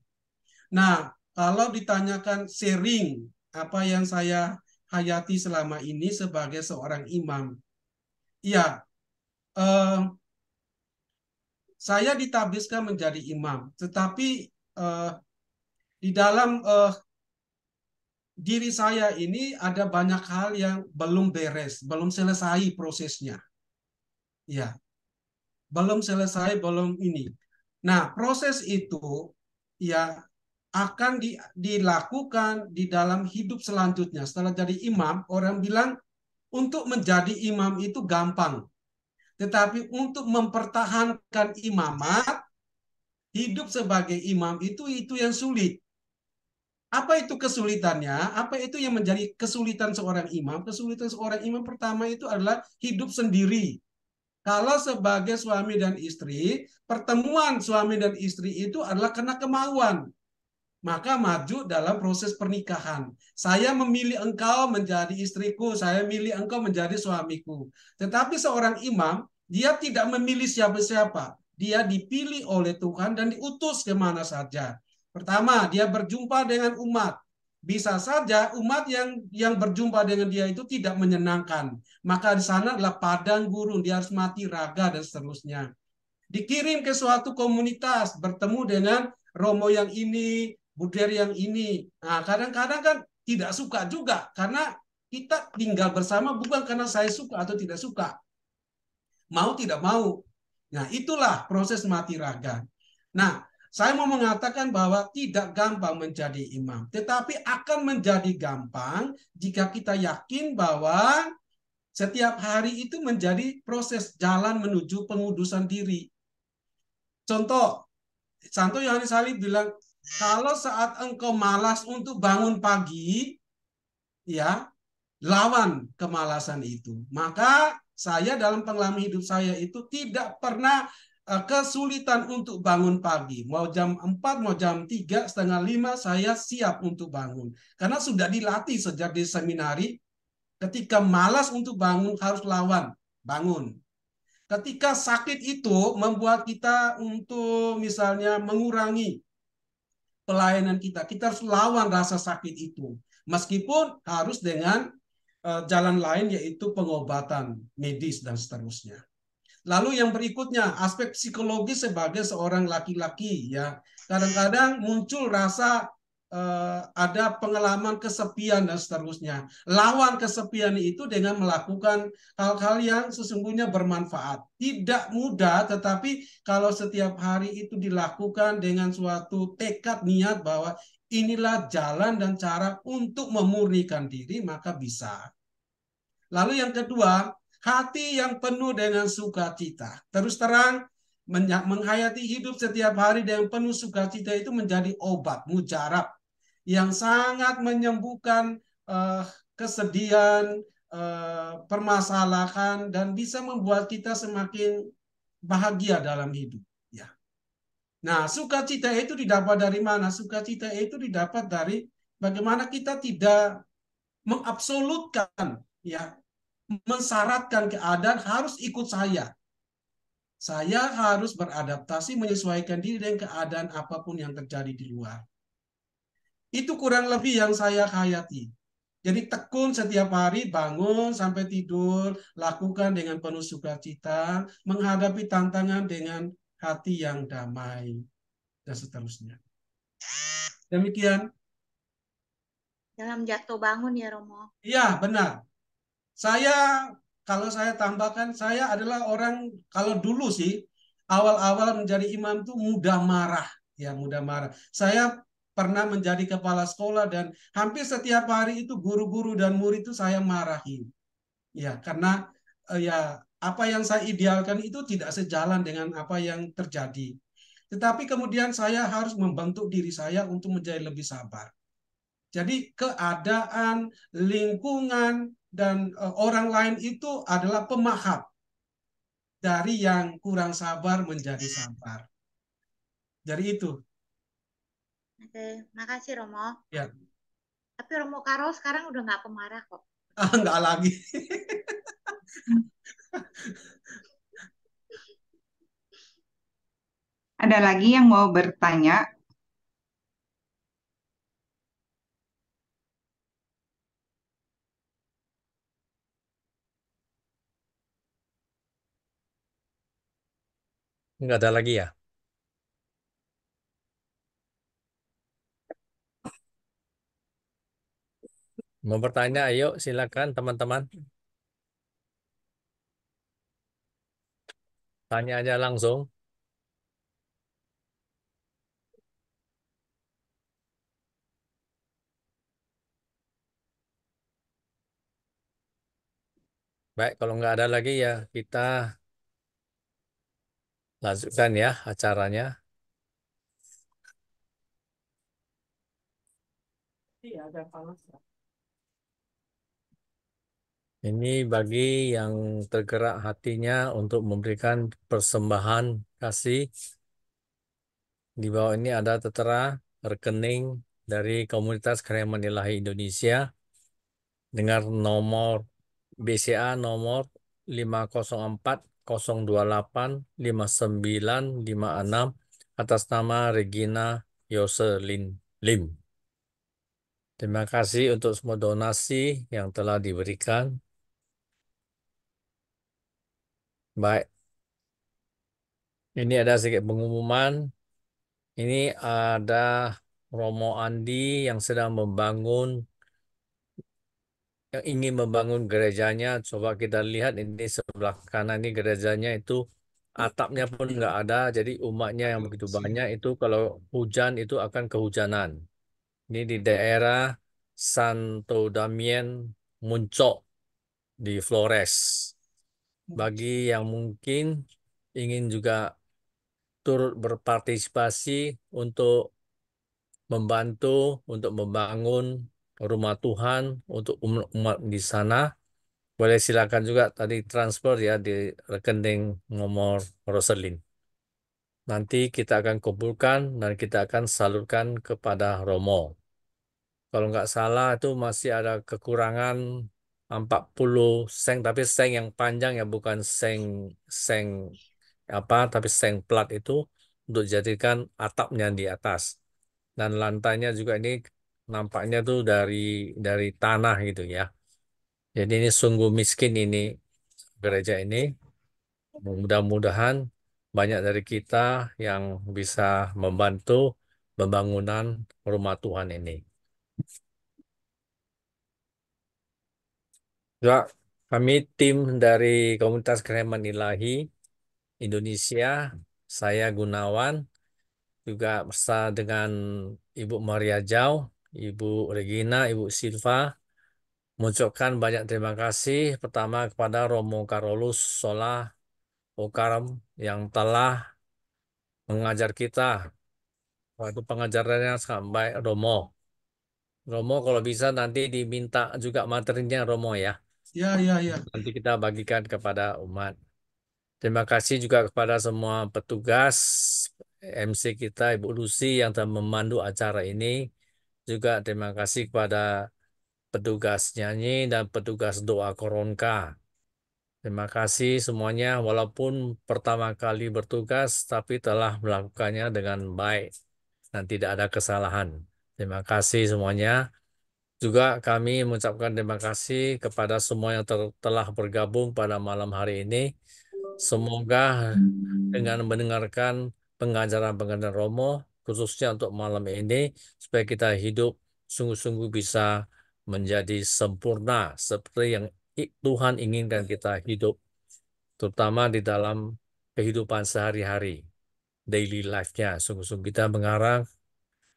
Nah, kalau ditanyakan sharing apa yang saya hayati selama ini sebagai seorang imam, ya, eh, saya ditabiskan menjadi imam, tetapi di dalam diri saya ini ada banyak hal yang belum beres, belum selesai prosesnya. Ya, belum selesai, belum ini. Nah, proses itu ya akan dilakukan di dalam hidup selanjutnya. Setelah jadi imam, orang bilang untuk menjadi imam itu gampang. Tetapi untuk mempertahankan imamat, hidup sebagai imam itu yang sulit. Apa itu kesulitannya? Apa itu yang menjadi kesulitan seorang imam? Kesulitan seorang imam pertama itu adalah hidup sendiri. Kalau sebagai suami dan istri, pertemuan suami dan istri itu adalah karena kemauan. Maka maju dalam proses pernikahan. Saya memilih engkau menjadi istriku, saya milih engkau menjadi suamiku. Tetapi seorang imam, dia tidak memilih siapa-siapa. Dia dipilih oleh Tuhan dan diutus kemana saja. Pertama, dia berjumpa dengan umat. Bisa saja umat yang berjumpa dengan dia itu tidak menyenangkan. Maka di sana adalah padang gurun, dia harus mati raga dan seterusnya. Dikirim ke suatu komunitas, bertemu dengan romo yang ini, buder yang ini. Nah, kadang-kadang kan tidak suka juga, karena kita tinggal bersama bukan karena saya suka atau tidak suka. Mau tidak mau. Nah, itulah proses mati raga. Nah, saya mau mengatakan bahwa tidak gampang menjadi imam, tetapi akan menjadi gampang jika kita yakin bahwa setiap hari itu menjadi proses jalan menuju pengudusan diri. Contoh, Santo Yohanes Salib bilang, kalau saat engkau malas untuk bangun pagi, ya, lawan kemalasan itu. Maka saya dalam pengalaman hidup saya itu tidak pernah kesulitan untuk bangun pagi. Mau jam 4, mau jam 3, setengah 5, saya siap untuk bangun. Karena sudah dilatih sejak di seminari, ketika malas untuk bangun harus lawan, bangun. Ketika sakit itu membuat kita untuk misalnya mengurangi pelayanan kita, kita harus lawan rasa sakit itu. Meskipun harus dengan jalan lain yaitu pengobatan medis dan seterusnya. Lalu yang berikutnya, aspek psikologis sebagai seorang laki-laki ya. Kadang-kadang muncul rasa ada pengalaman kesepian dan seterusnya. Lawan kesepian itu dengan melakukan hal-hal yang sesungguhnya bermanfaat. Tidak mudah, tetapi kalau setiap hari itu dilakukan dengan suatu tekad niat bahwa inilah jalan dan cara untuk memurnikan diri, maka bisa. Lalu yang kedua, hati yang penuh dengan sukacita. Terus terang, menghayati hidup setiap hari dengan penuh sukacita itu menjadi obat, mujarab, yang sangat menyembuhkan kesedihan, permasalahan, dan bisa membuat kita semakin bahagia dalam hidup. Ya. Nah, sukacita itu didapat dari mana? Sukacita itu didapat dari bagaimana kita tidak mengabsolutkan, ya, mensyaratkan keadaan harus ikut saya. Saya harus beradaptasi, menyesuaikan diri dengan keadaan apapun yang terjadi di luar. Itu kurang lebih yang saya hayati. Jadi tekun setiap hari, bangun sampai tidur, lakukan dengan penuh sukacita, menghadapi tantangan dengan hati yang damai, dan seterusnya. Demikian.
Dalam jatuh bangun ya Romo.
Iya, benar. Kalau saya tambahkan, saya adalah orang, kalau dulu sih, awal-awal menjadi imam tuh mudah marah. Ya, mudah marah. Saya pernah menjadi kepala sekolah dan hampir setiap hari itu guru-guru dan murid itu saya marahi. Ya, karena ya apa yang saya idealkan itu tidak sejalan dengan apa yang terjadi. Tetapi kemudian saya harus membentuk diri saya untuk menjadi lebih sabar. Jadi keadaan, lingkungan, dan orang lain itu adalah pemahat dari yang kurang sabar menjadi sabar. Jadi itu.
Oke, makasih Romo.
Ya.
Tapi Romo Karol sekarang udah nggak pemarah kok.
Enggak lagi.
Ada lagi yang mau bertanya?
Nggak ada lagi ya? Mau bertanya, ayo silakan teman-teman. Tanya aja langsung. Baik, kalau nggak ada lagi ya kita lanjutkan ya acaranya. Ini bagi yang tergerak hatinya untuk memberikan persembahan kasih. Di bawah ini ada tertera rekening dari Komunitas Karyawan Ilahi Indonesia dengan nomor BCA nomor 504 028 5956 atas nama Regina Yoselin Lim. Terima kasih untuk semua donasi yang telah diberikan. Baik, ini ada sedikit pengumuman. Ini ada Romo Andi yang sedang ingin membangun gerejanya. Coba kita lihat ini sebelah kanan ini gerejanya itu atapnya pun nggak ada. Jadi umatnya yang begitu banyak itu kalau hujan itu akan kehujanan. Ini di daerah Santo Damien Muncok di Flores. Bagi yang mungkin ingin juga turut berpartisipasi untuk membantu untuk membangun rumah Tuhan untuk umat di sana, boleh silakan juga tadi transfer ya di rekening nomor Roselin. Nanti kita akan kumpulkan dan kita akan salurkan kepada Romo. Kalau nggak salah itu masih ada kekurangan 40 seng, tapi seng yang panjang ya bukan seng seng apa, tapi seng plat itu untuk dijadikan atapnya di atas. Dan lantainya juga ini nampaknya tuh dari tanah gitu ya. Jadi ini sungguh miskin ini gereja ini. Mudah-mudahan banyak dari kita yang bisa membantu pembangunan rumah Tuhan ini. Juga kami tim dari Komunitas Kereman Ilahi Indonesia, saya Gunawan, juga bersama dengan Ibu Maria Jau, Ibu Regina, Ibu Silva, mengucapkan banyak terima kasih pertama kepada Romo Carolus Sola Okaram yang telah mengajar kita. Waktu pengajarannya sangat baik, Romo. Romo kalau bisa nanti diminta juga materinya Romo ya.
Ya, ya, ya.
Nanti kita bagikan kepada umat. Terima kasih juga kepada semua petugas MC kita, Ibu Lucy yang telah memandu acara ini. Juga terima kasih kepada petugas nyanyi dan petugas doa koronka. Terima kasih semuanya, walaupun pertama kali bertugas, tapi telah melakukannya dengan baik dan tidak ada kesalahan. Terima kasih semuanya. Juga kami mengucapkan terima kasih kepada semua yang telah bergabung pada malam hari ini. Semoga dengan mendengarkan pengajaran-pengajaran Romo, khususnya untuk malam ini, supaya kita hidup sungguh-sungguh bisa menjadi sempurna seperti yang Tuhan inginkan kita hidup, terutama di dalam kehidupan sehari-hari, daily life-nya. Sungguh-sungguh kita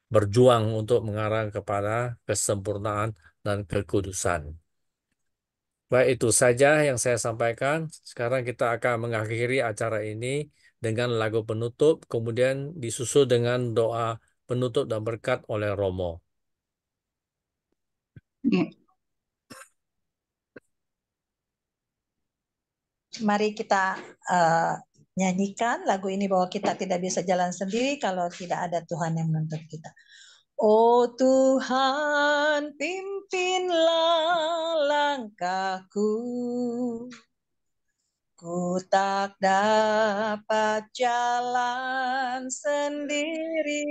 berjuang untuk mengarah kepada kesempurnaan dan kekudusan. Baik, itu saja yang saya sampaikan. Sekarang kita akan mengakhiri acara ini dengan lagu penutup, kemudian disusul dengan doa penutup dan berkat oleh Romo.
Ya.
Mari kita nyanyikan lagu ini bahwa kita tidak bisa jalan sendiri kalau tidak ada Tuhan yang menuntut kita. Oh Tuhan, pimpinlah langkahku. Ku tak dapat jalan sendiri.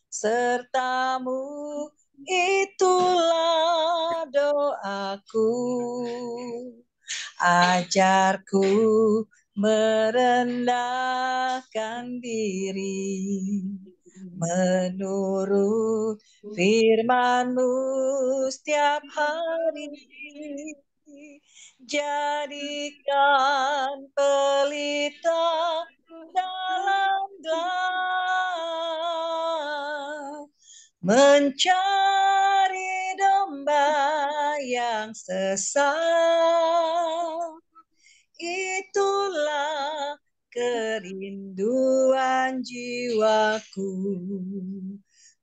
Sertamu itulah doaku. Ajarku merendahkan diri, menurut firman-Mu setiap hari. Jadikan pelita dalam gelap, mencari domba yang sesat. Itulah kerinduan jiwaku,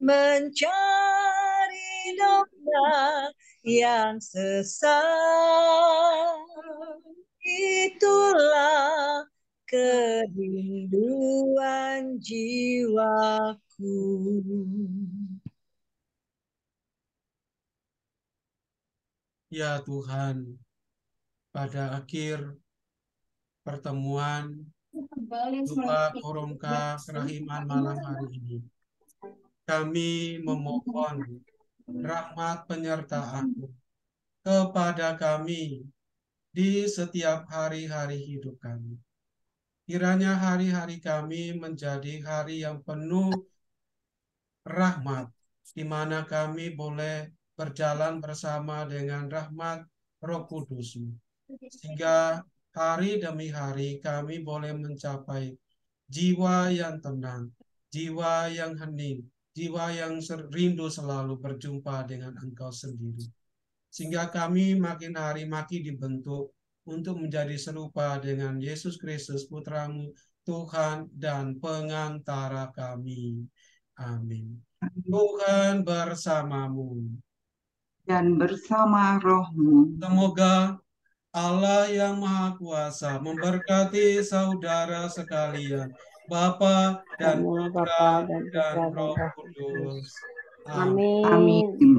mencari domba yang sesat. Itulah kerinduan jiwaku.
Ya Tuhan, pada akhir pertemuan Duka Korongka Kerahiman malam hari ini, kami memohon rahmat penyertaan kepada kami di setiap hari-hari hidup kami. Kiranya hari-hari kami menjadi hari yang penuh rahmat, di mana kami boleh berjalan bersama dengan rahmat Roh Kudus-Mu, sehingga hari demi hari kami boleh mencapai jiwa yang tenang, jiwa yang hening, jiwa yang rindu selalu berjumpa dengan Engkau sendiri. Sehingga kami makin hari makin dibentuk untuk menjadi serupa dengan Yesus Kristus, Putra-Mu, Tuhan dan pengantara kami. Amin. Tuhan bersamamu.
Dan bersama rohmu.
Semoga Allah yang Maha Kuasa memberkati saudara sekalian, Bapa dan Putra dan Roh Kudus. Amin.
Amin.